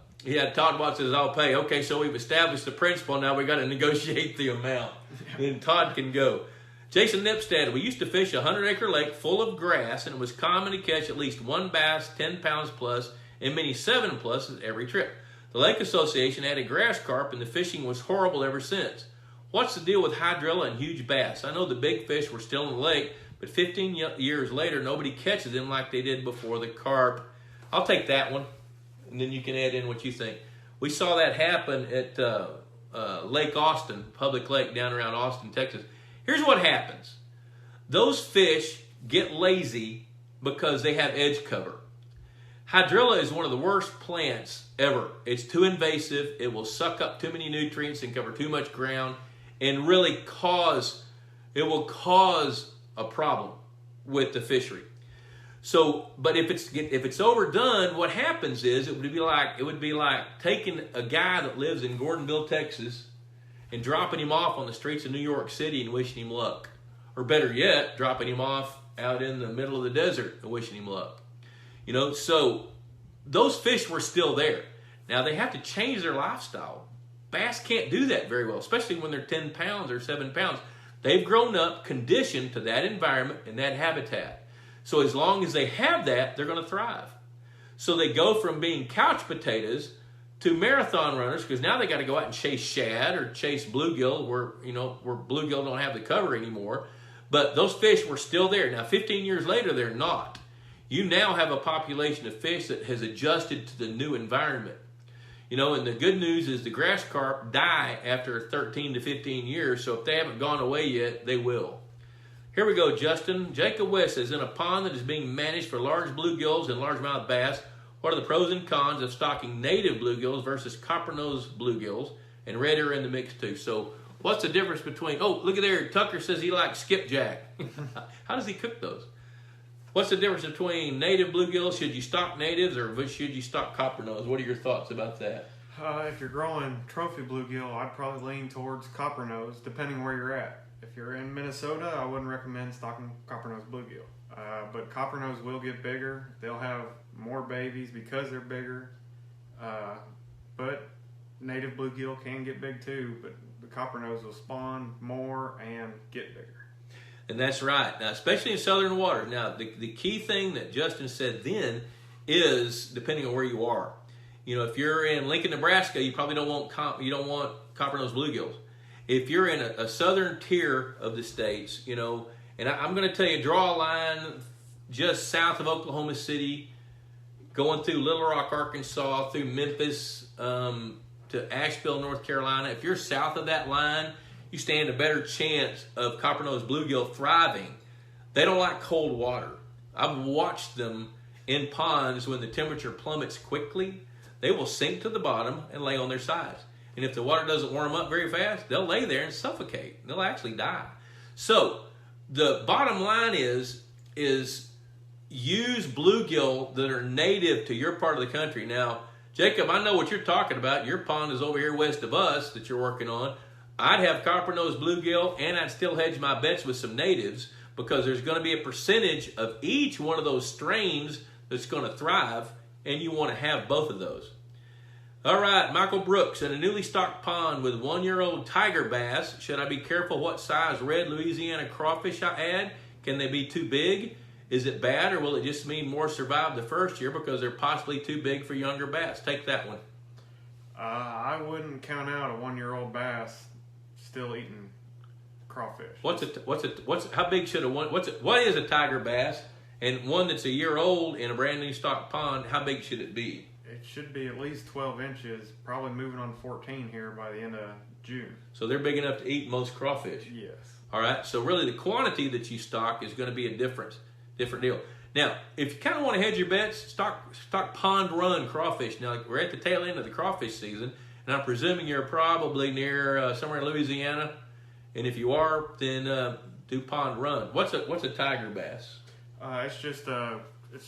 Todd Watts says, I'll pay. Okay, so we've established the principle. Now we got to negotiate the amount. And Todd can go. Jason Nipstad, we used to fish a 100-acre lake full of grass, and it was common to catch at least 1 bass, 10 pounds plus, and many 7 pluses every trip. The Lake Association added grass carp, and the fishing was horrible ever since. What's the deal with hydrilla and huge bass? I know the big fish were still in the lake, but 15 years later, nobody catches them like they did before the carp. I'll take that one, and then you can add in what you think. We saw that happen at Lake Austin, public lake down around Austin, Texas. Here's what happens. Those fish get lazy because they have edge cover. Hydrilla is one of the worst plants ever. It's too invasive. It will suck up too many nutrients and cover too much ground and really cause a problem with the fishery. So, but if it's overdone, what happens is it would be like taking a guy that lives in Gordonville, Texas, and dropping him off on the streets of New York City and wishing him luck. Or better yet, dropping him off out in the middle of the desert and wishing him luck. So those fish were still there. Now they have to change their lifestyle. Bass can't do that very well, especially when they're 10 pounds or 7 pounds. They've grown up conditioned to that environment and that habitat. So as long as they have that, they're going to thrive. So they go from being couch potatoes to marathon runners, because now they got to go out and chase shad or chase bluegill, where bluegill don't have the cover anymore. But those fish were still there. Now, 15 years later, they're not. You now have a population of fish that has adjusted to the new environment. And the good news is the grass carp die after 13 to 15 years, so if they haven't gone away yet, they will. Here we go, Justin. Jacob West says, in a pond that is being managed for large bluegills and largemouth bass, what are the pros and cons of stocking native bluegills versus copper-nosed bluegills? And red are in the mix too. So what's the difference between, oh, look at there, Tucker says he likes skipjack. How does he cook those? What's the difference between native bluegills? Should you stock natives or should you stock copper-nosed? What are your thoughts about that? If you're growing trophy bluegill, I'd probably lean towards copper-nosed, depending where you're at. If you're in Minnesota, I wouldn't recommend stocking copper-nosed bluegill. But copper-nosed will get bigger. They'll have more babies because they're bigger. But native bluegill can get big too, but the copper-nosed will spawn more and get bigger. And that's right. Now, especially in southern waters. Now, the key thing that Justin said then is depending on where you are. If you're in Lincoln, Nebraska, you probably don't want copper-nosed bluegills. If you're in a southern tier of the states, and I'm going to tell you, draw a line just south of Oklahoma City, going through Little Rock, Arkansas, through Memphis to Asheville, North Carolina. If you're south of that line, you stand a better chance of copper-nosed bluegill thriving. They don't like cold water. I've watched them in ponds when the temperature plummets quickly. They will sink to the bottom and lay on their sides. And if the water doesn't warm up very fast, they'll lay there and suffocate. They'll actually die. So the bottom line is use bluegill that are native to your part of the country. Now, Jacob, I know what you're talking about. Your pond is over here west of us that you're working on. I'd have copper-nosed bluegill, and I'd still hedge my bets with some natives because there's going to be a percentage of each one of those strains that's going to thrive, and you want to have both of those. All right, Michael Brooks, in a newly stocked pond with 1-year-old tiger bass, should I be careful what size red Louisiana crawfish I add? Can they be too big? Is it bad, or will it just mean more survive the first year because they're possibly too big for younger bass? Take that one. I wouldn't count out a 1-year-old bass still eating crawfish. How big should what is a tiger bass? And one that's a year old in a brand new stocked pond, how big should it be? It should be at least 12 inches, probably moving on 14 here by the end of June. So they're big enough to eat most crawfish. Yes. All right. So really the quantity that you stock is going to be a different deal. Now, if you kind of want to hedge your bets, stock pond run crawfish. Now, we're at the tail end of the crawfish season, and I'm presuming you're probably near somewhere in Louisiana. And if you are, then do pond run. What's a tiger bass? It's just a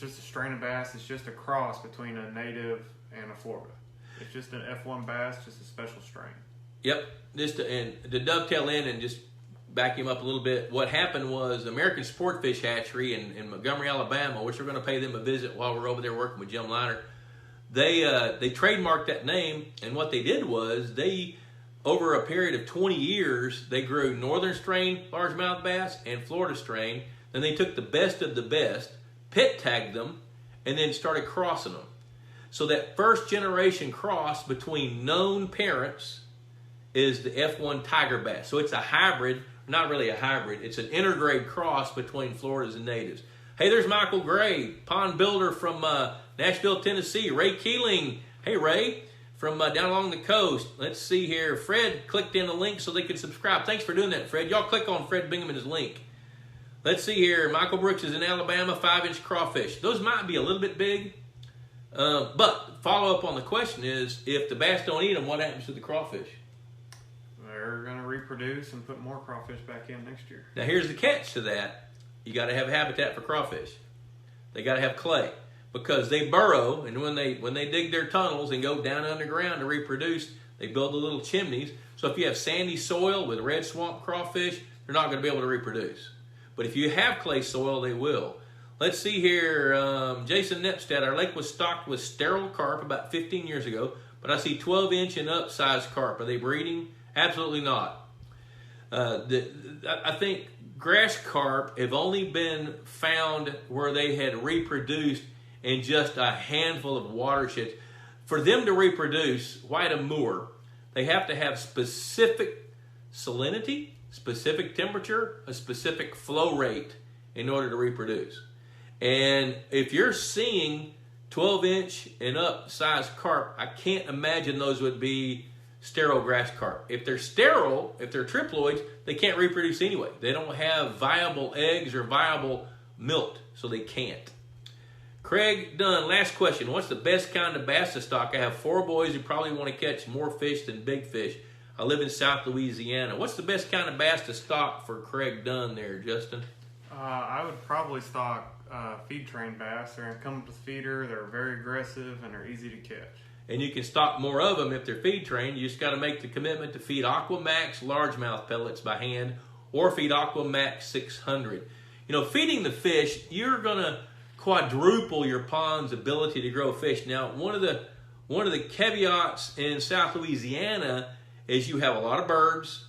strain of bass. It's just a cross between a native and a Florida. It's just an F1 bass, just a special strain. Yep. And to dovetail in and just back him up a little bit, what happened was American Sport Fish Hatchery in Montgomery, Alabama, which we're going to pay them a visit while we're over there working with Jim Liner. They trademarked that name, and what they did was they, over a period of 20 years, they grew northern strain largemouth bass and Florida strain. Then they took the best of the best, pit tagged them, and then started crossing them. So that first generation cross between known parents is the F1 tiger bass. So it's a hybrid, not really a hybrid, it's an intergrade cross between Floridas and natives. Hey, there's Michael Gray, pond builder from Nashville, Tennessee. Ray Keeling, hey Ray, from down along the coast. Let's see here. Fred clicked in the link so they could subscribe. Thanks for doing that, Fred. Y'all click on Fred Bingham's link. Let's see here. Michael Brooks is in Alabama, 5-inch crawfish. Those might be a little bit big, but follow up on the question is, if the bass don't eat them, what happens to the crawfish? They're going to reproduce and put more crawfish back in next year. Now here's the catch to that. You got to have habitat for crawfish. They got to have clay because they burrow, and when they dig their tunnels and go down underground to reproduce, they build the little chimneys. So if you have sandy soil with red swamp crawfish, they're not going to be able to reproduce. But if you have clay soil, they will. Let's see here. Jason Nepstead, our lake was stocked with sterile carp about 15 years ago, but I see 12-inch and up size carp. Are they breeding? Absolutely not. I think grass carp have only been found where they had reproduced in just a handful of watersheds. for them to reproduce, white Amur, they have to have specific salinity, specific temperature, a specific flow rate in order to reproduce. And if you're seeing 12-inch and up size carp, I can't imagine those would be sterile grass carp. If they're sterile, if they're triploids, they can't reproduce anyway. They don't have viable eggs or viable milk, so they can't. Craig Dunn, last question. What's the best kind of bass to stock? I have 4 boys who probably want to catch more fish than big fish. I live in South Louisiana. What's the best kind of bass to stock for Craig Dunn there, Justin? I would probably stock feed train bass. They're going to come up with feeder. They're very aggressive and they're easy to catch. And you can stock more of them if they're feed trained. You just got to make the commitment to feed Aquamax largemouth pellets by hand or feed Aquamax 600. You know, feeding the fish, you're going to quadruple your pond's ability to grow fish. Now, one of the caveats in South Louisiana is you have a lot of birds,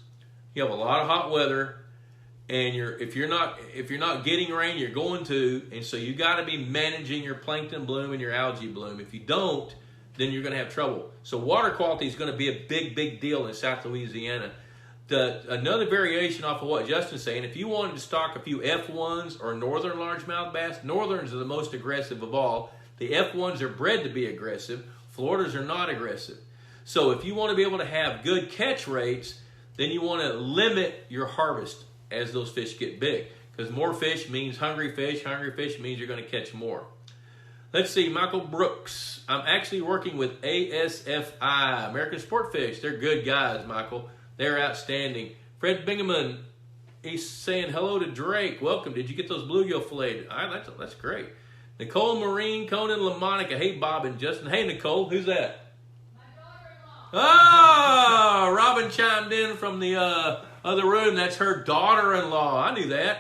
you have a lot of hot weather, and if you're not getting rain, you're going to, and so you got to be managing your plankton bloom and your algae bloom. If you don't, then you're going to have trouble. So water quality is going to be a big deal in South Louisiana. Another variation off of what Justin's saying, if you wanted to stock a few F1s or northern largemouth bass, northerns are the most aggressive of all. The F1s are bred to be aggressive. Floridas are not aggressive. So if you want to be able to have good catch rates, then you want to limit your harvest as those fish get big. Because more fish means hungry fish. Hungry fish means you're going to catch more. Let's see, Michael Brooks. I'm actually working with ASFI, American Sport Fish. They're good guys, Michael. They're outstanding. Fred Bingaman, he's saying hello to Drake. Welcome. Did you get those bluegill filleted? That's great. Nicole Marine, Conan LaMonica. Hey, Bob and Justin. Hey, Nicole. Who's that? My daughter-in-law. Oh, Robin chimed in from the other room. That's her daughter-in-law. I knew that.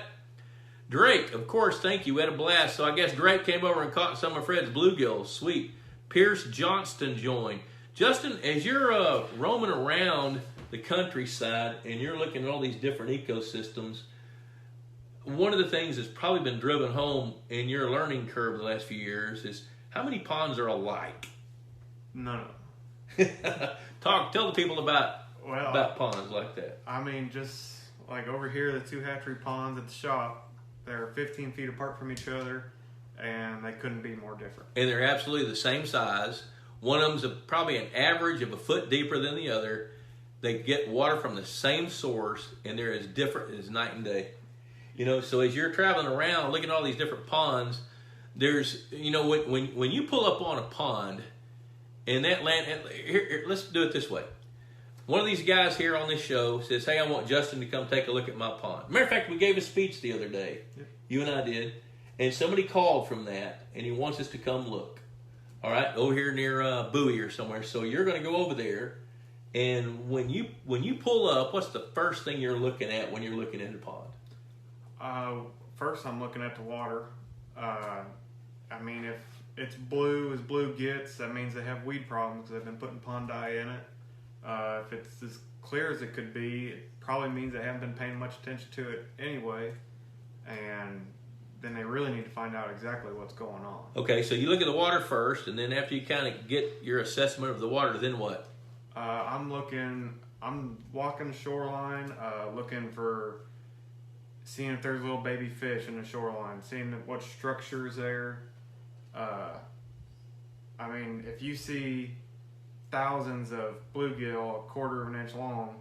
Drake, of course, thank you. We had a blast. So I guess Drake came over and caught some of Fred's bluegills. Sweet. Pierce Johnston joined. Justin, as you're roaming around the countryside and you're looking at all these different ecosystems, one of the things that's probably been driven home in your learning curve the last few years is how many ponds are alike? None of them. Tell the people about ponds like that. I mean, just like over here, the 2 hatchery ponds at the shop, they're 15 feet apart from each other, and they couldn't be more different. And they're absolutely the same size. One of them's probably an average of a foot deeper than the other. They get water from the same source, and they're as different as night and day. You know, so as you're traveling around, looking at all these different ponds, there's, you know, when you pull up on a pond, and that land, here, let's do it this way. One of these guys here on this show says, hey, I want Justin to come take a look at my pond. Matter of fact, we gave a speech the other day. Yep. You and I did. And somebody called from that, and he wants us to come look. All right, over here near Bowie or somewhere. So you're going to go over there, and when you pull up, what's the first thing you're looking at when you're looking at a pond? First, I'm looking at the water. I mean, if it's blue as blue gets, that means they have weed problems because they've been putting pond dye in it. If it's as clear as it could be, it probably means they haven't been paying much attention to it anyway. And then they really need to find out exactly what's going on. Okay, so you look at the water first, and then after you kind of get your assessment of the water, then what? I'm walking the shoreline, looking for, seeing if there's little baby fish in the shoreline, seeing what structure is there. I mean, if you see thousands of bluegill, 1/4 of an inch long,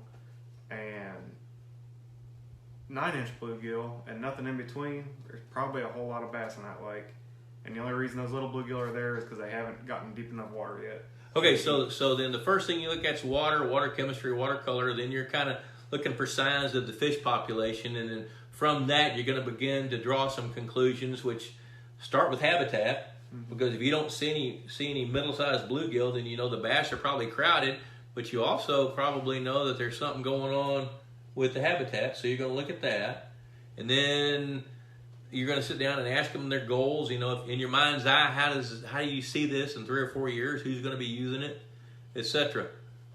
and 9-inch bluegill, and nothing in between, there's probably a whole lot of bass in that lake. And the only reason those little bluegill are there is because they haven't gotten deep enough water yet. Okay, so then the first thing you look at is water chemistry, water color. Then you're kind of looking for signs of the fish population, and then from that you're going to begin to draw some conclusions, which start with habitat. Because if you don't see any middle-sized bluegill, then you know the bass are probably crowded, but you also probably know that there's something going on with the habitat, so you're going to look at that. And then you're going to sit down and ask them their goals. You know, in your mind's eye, how do you see this in 3 or 4 years? Who's going to be using it, etc.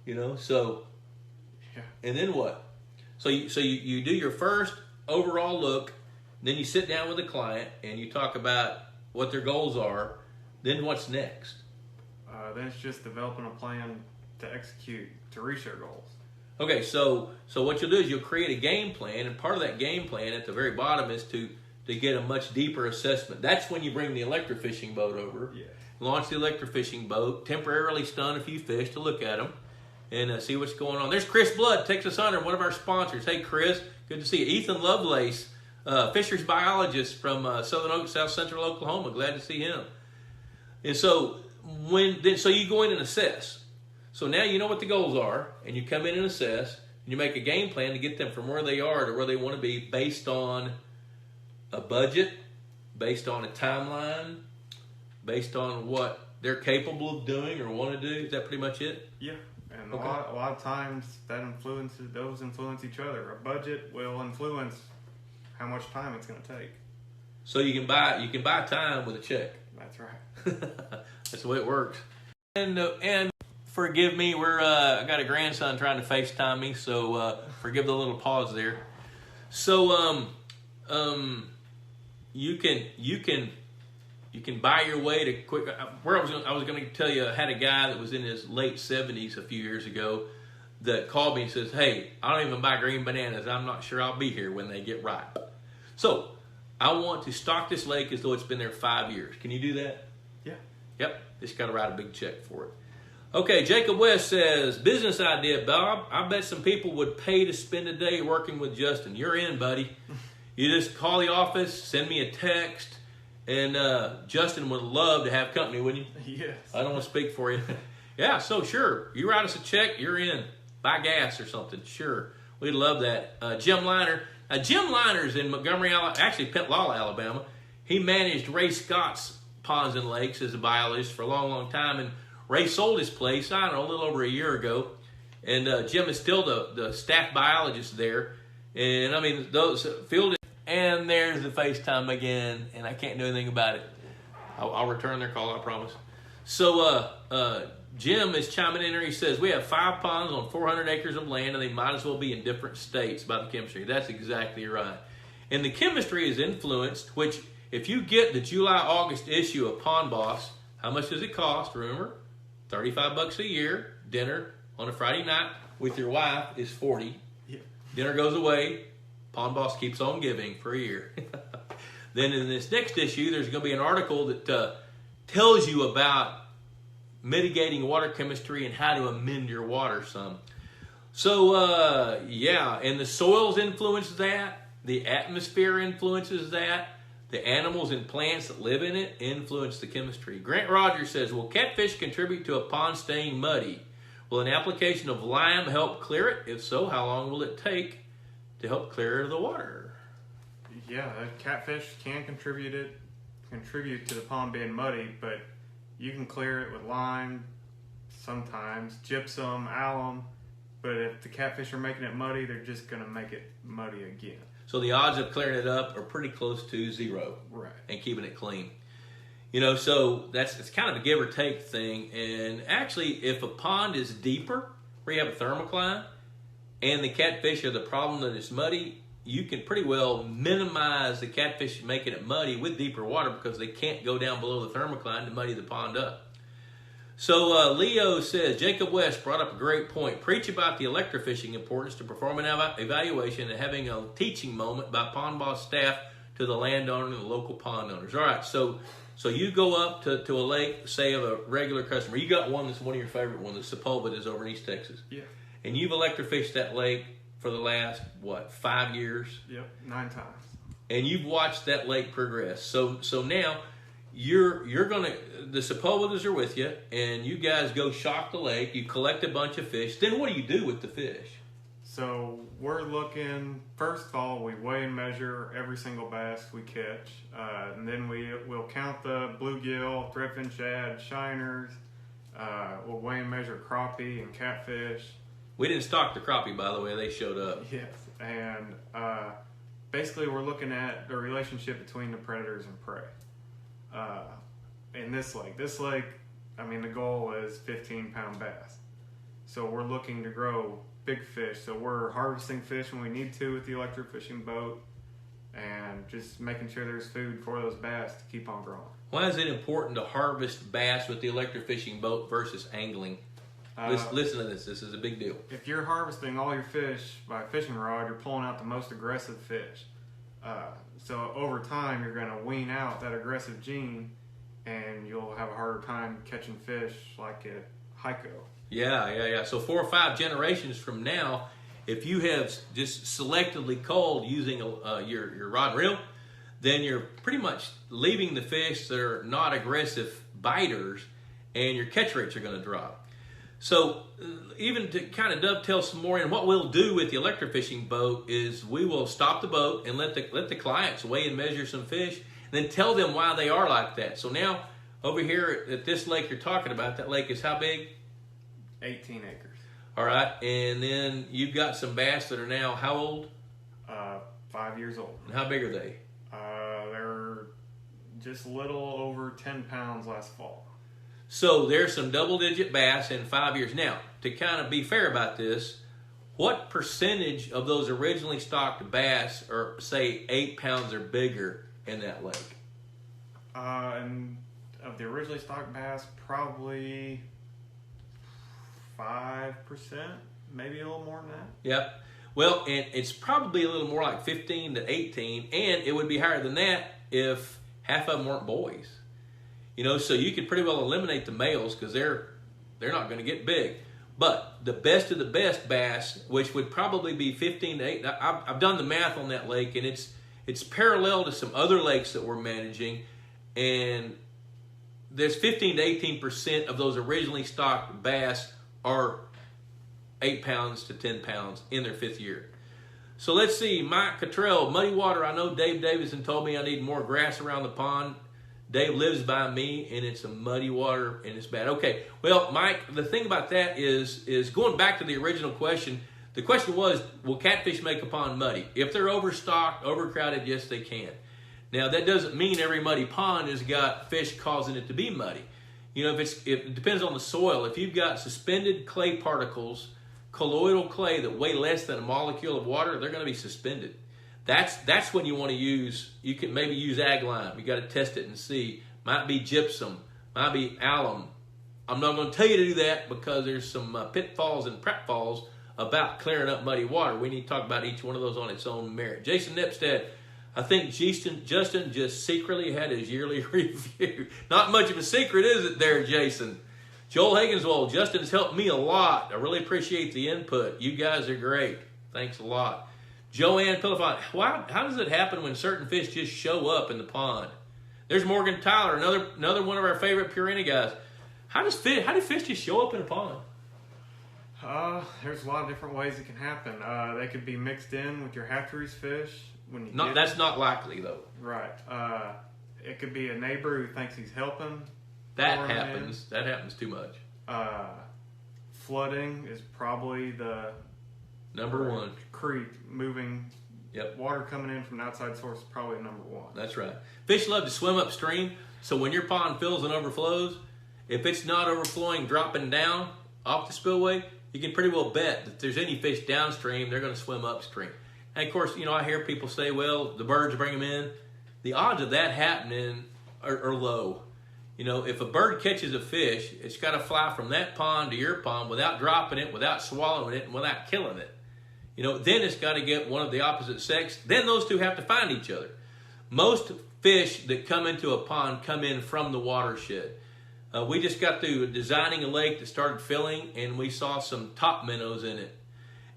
You know, so yeah. And then what? So you do your first overall look, then you sit down with the client and you talk about what their goals are. Then what's next? Then it's just developing a plan to execute to reach our goals. Okay, so what you'll do is you'll create a game plan, and part of that game plan at the very bottom is to get a much deeper assessment. That's when you bring the electrofishing boat over, launch the electrofishing boat, temporarily stun a few fish to look at them, and see what's going on. There's Chris Blood, Texas Hunter, one of our sponsors. Hey, Chris, good to see you. Ethan Lovelace, Fisheries Biologist from South Central Oklahoma. Glad to see him. And so so you go in and assess. So now you know what the goals are, and you come in and assess, and you make a game plan to get them from where they are to where they want to be based on a budget, based on a timeline, based on what they're capable of doing or want to do. Is that pretty much it? Yeah, and a lot of times those influence each other. A budget will influence how much time it's going to take. So you can buy time with a check. That's right. That's the way it works. And forgive me, I got a grandson trying to FaceTime me, so forgive the little pause there. So you can buy your way to quick. Where I was going to tell you, I had a guy that was in his late 70s a few years ago that called me and says, "Hey, I don't even buy green bananas. I'm not sure I'll be here when they get ripe." So I want to stock this lake as though it's been there 5 years. Can you do that? Yeah. Yep. Just got to write a big check for it. Okay, Jacob West says, business idea, Bob. I bet some people would pay to spend a day working with Justin. You're in, buddy. You just call the office, send me a text, and Justin would love to have company, wouldn't you? Yes. I don't want to speak for you. Yeah, so sure. You write us a check, you're in. Buy gas or something. Sure. We'd love that. Jim Liner. Jim Liner's in Montgomery, actually Pensacola, Alabama. He managed Ray Scott's ponds and lakes as a biologist for a long, long time, and Ray sold his place, I don't know, a little over a year ago, and Jim is still the staff biologist there, and I mean, those field, and there's the FaceTime again, and I can't do anything about it. I'll return their call, I promise. So Jim is chiming in here. He says, we have 5 ponds on 400 acres of land, and they might as well be in different states by the chemistry. That's exactly right. And the chemistry is influenced, which if you get the July-August issue of Pond Boss, how much does it cost? Remember, $35 a year. Dinner on a Friday night with your wife is $40. Yeah. Dinner goes away. Pond Boss keeps on giving for a year. Then in this next issue, there's going to be an article that tells you about mitigating water chemistry and how to amend your water some. So, yeah, and the soils influence that. The atmosphere influences that. The animals and plants that live in it influence the chemistry. Grant Rogers says, will catfish contribute to a pond staying muddy? Will an application of lime help clear it? If so, how long will it take to help clear the water? Yeah, catfish can contribute to the pond being muddy, but you can clear it with lime, sometimes gypsum, alum, but if the catfish are making it muddy, they're just going to make it muddy again. So the odds of clearing it up are pretty close to zero, right? And keeping it clean. You know, so it's kind of a give or take thing. And actually, if a pond is deeper, where you have a thermocline, and the catfish are the problem that it's muddy, you can pretty well minimize the catfish making it muddy with deeper water because they can't go down below the thermocline to muddy the pond up. So Leo says, Jacob West brought up a great point. Preach about the electrofishing importance to perform an evaluation and having a teaching moment by Pond Boss staff to the landowner and the local pond owners. All right, so you go up to a lake, say of a regular customer. You got one that's one of your favorite ones, the Sepulveda is over in East Texas. Yeah. And you've electrofished that lake for the last, 5 years? Yep, 9 times. And you've watched that lake progress. So now you're gonna, the Sepulvedas are with you, and you guys go shock the lake. You collect a bunch of fish. Then what do you do with the fish? So we're looking, first of all, we weigh and measure every single bass we catch. And then we'll count the bluegill, threadfin shad, shiners. We'll weigh and measure crappie and catfish. We didn't stock the crappie, by the way. They showed up. Yes. And basically we're looking at the relationship between the predators and prey. In this lake, I mean, the goal is 15-pound bass. So we're looking to grow big fish. So we're harvesting fish when we need to with the electrofishing boat. and just making sure there's food for those bass to keep on growing. Why is it important to harvest bass with the electrofishing boat versus angling? Listen to this. This is a big deal. If you're harvesting all your fish by a fishing rod, you're pulling out the most aggressive fish. So over time, you're going to wean out that aggressive gene, and you'll have a harder time catching fish like at Heiko. Yeah. So 4 or 5 generations from now, if you have just selectively culled using your rod and reel, then you're pretty much leaving the fish that are not aggressive biters, and your catch rates are going to drop. So even to kind of dovetail some more in, what we'll do with the electrofishing boat is we will stop the boat and let the clients weigh and measure some fish, and then tell them why they are like that. So now over here at this lake you're talking about, that lake is how big? 18 acres. All right, and then you've got some bass that are now how old? 5 years old. And how big are they? They're just a little over 10 pounds last fall. So there's some double-digit bass in 5 years. Now, to kind of be fair about this, what percentage of those originally stocked bass are, say, 8 pounds or bigger in that lake? And of the originally stocked bass, probably 5%, maybe a little more than that. Yep. Well, and it's probably a little more like 15 to 18, and it would be higher than that if half of them weren't boys. So you could pretty well eliminate the males because they're not going to get big. But the best of the best bass, which would probably be 15 to 8, I've done the math on that lake, and it's parallel to some other lakes that we're managing, and there's 15 to 18% of those originally stocked bass are 8 pounds to 10 pounds in their 5th year. So let's see, Mike Cottrell, muddy water. I know Dave Davison told me I need more grass around the pond. Dave lives by me, and it's a muddy water, and it's bad. Okay, well, Mike, the thing about that is going back to the original question. The question was, will catfish make a pond muddy? If they're overstocked, overcrowded, yes, they can. Now, that doesn't mean every muddy pond has got fish causing it to be muddy. It depends on the soil. If you've got suspended clay particles, colloidal clay that weigh less than a molecule of water, they're going to be suspended. That's when you want to use, you can maybe use ag lime. You got to test it and see. Might be gypsum, might be alum. I'm not going to tell you to do that because there's some pitfalls and pratfalls about clearing up muddy water. We need to talk about each one of those on its own merit. Jason Nepstead, I think Justin just secretly had his yearly review. Not much of a secret, is it there, Jason? Joel Hagenswald, Justin has helped me a lot. I really appreciate the input. You guys are great. Thanks a lot. Joanne Pillifant, how does it happen when certain fish just show up in the pond? There's Morgan Tyler, another one of our favorite Purina guys. How do fish just show up in a pond? There's a lot of different ways it can happen. They could be mixed in with your hatcheries fish. That's not likely, though. Right. It could be a neighbor who thinks he's helping. That happens. That happens too much. Flooding is probably the number one. Creek moving. Yep. Water coming in from an outside source is probably number one. That's right. Fish love to swim upstream, so when your pond fills and overflows, if it's not overflowing, dropping down off the spillway, you can pretty well bet that if there's any fish downstream, they're going to swim upstream. And of course, I hear people say, well, the birds bring them in. The odds of that happening are low. If a bird catches a fish, it's got to fly from that pond to your pond without dropping it, without swallowing it, and without killing it. Then it's got to get one of the opposite sex. Then those two have to find each other. Most fish that come into a pond come in from the watershed. We just got through designing a lake that started filling, and we saw some top minnows in it.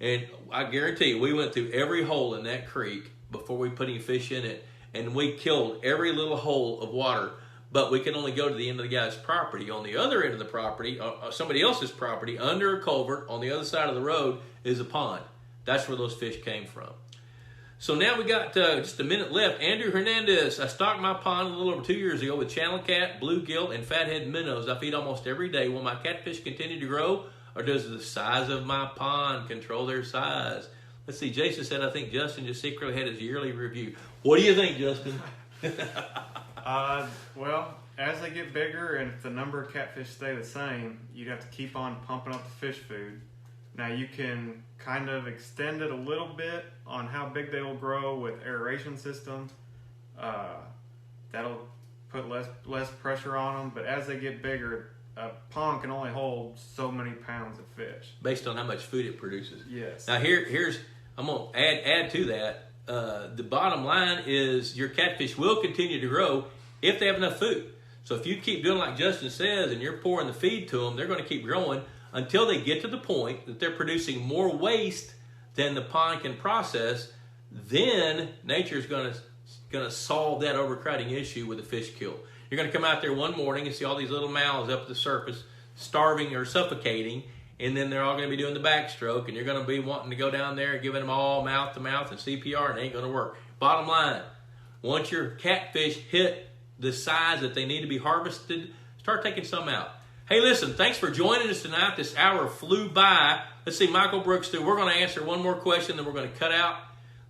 And I guarantee you, we went through every hole in that creek before we put any fish in it, and we killed every little hole of water. But we can only go to the end of the guy's property. On the other end of the property, somebody else's property, under a culvert on the other side of the road, is a pond. That's where those fish came from. So now we got just a minute left. Andrew Hernandez, I stocked my pond a little over 2 years ago with channel cat, bluegill, and fathead minnows. I feed almost every day. Will my catfish continue to grow, or does the size of my pond control their size? Let's see. Jason said, I think Justin just secretly had his yearly review. What do you think, Justin? Well, as they get bigger and if the number of catfish stay the same, you'd have to keep on pumping up the fish food. Now you can kind of extend it a little bit on how big they will grow with aeration system. That'll put less pressure on them, but as they get bigger, a pond can only hold so many pounds of fish. Based on how much food it produces. Yes. Now here's I'm gonna add to that. The bottom line is your catfish will continue to grow if they have enough food. So if you keep doing like Justin says and you're pouring the feed to them, they're going to keep growing until they get to the point that they're producing more waste than the pond can process. Then nature's going to solve that overcrowding issue with the fish kill. You're going to come out there one morning and see all these little mouths up at the surface starving or suffocating, and then they're all going to be doing the backstroke, and you're going to be wanting to go down there and giving them all mouth to mouth and CPR, and it ain't going to work. Bottom line, once your catfish hit the size that they need to be harvested, start taking some out. Hey, listen, thanks for joining us tonight. This hour flew by. Let's see, Michael Brooks, we're going to answer one more question, then we're going to cut out.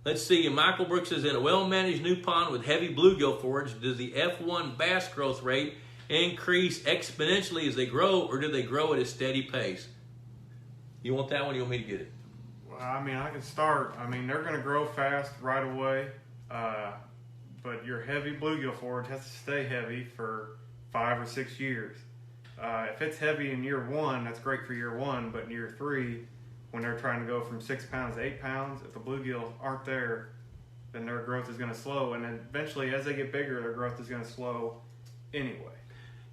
Let's see, Michael Brooks is in a well-managed new pond with heavy bluegill forage. Does the F1 bass growth rate increase exponentially as they grow, or do they grow at a steady pace? You want that one, or you want me to get it? Well, I mean, I can start. I mean, they're going to grow fast right away. But your heavy bluegill forage has to stay heavy for 5 or 6 years. If it's heavy in year 1, that's great for year 1, but in year 3, when they're trying to go from 6 pounds to 8 pounds, if the bluegill aren't there, then their growth is going to slow, and then eventually as they get bigger, their growth is going to slow anyway.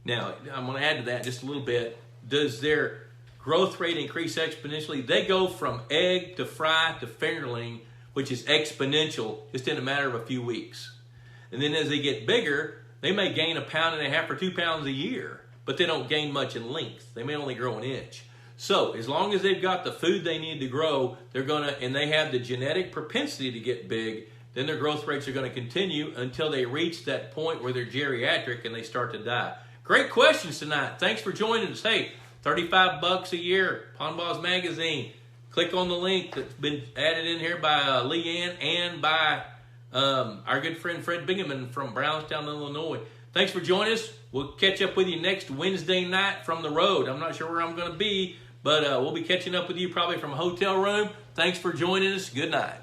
Now, I'm going to add to that just a little bit. Does their growth rate increase exponentially? They go from egg to fry to fingerling, which is exponential, just in a matter of a few weeks. And then as they get bigger, they may gain 1.5 pounds or 2 pounds a year, but they don't gain much in length. They may only grow an inch. So as long as they've got the food they need to grow, and they have the genetic propensity to get big, then their growth rates are going to continue until they reach that point where they're geriatric and they start to die. Great questions tonight. Thanks for joining us. Hey, $35 a year, Pond Balls Magazine. Click on the link that's been added in here by Leanne and by our good friend Fred Bingaman from Brownstown, Illinois. Thanks for joining us. We'll catch up with you next Wednesday night from the road. I'm not sure where I'm going to be, but we'll be catching up with you probably from a hotel room. Thanks for joining us. Good night.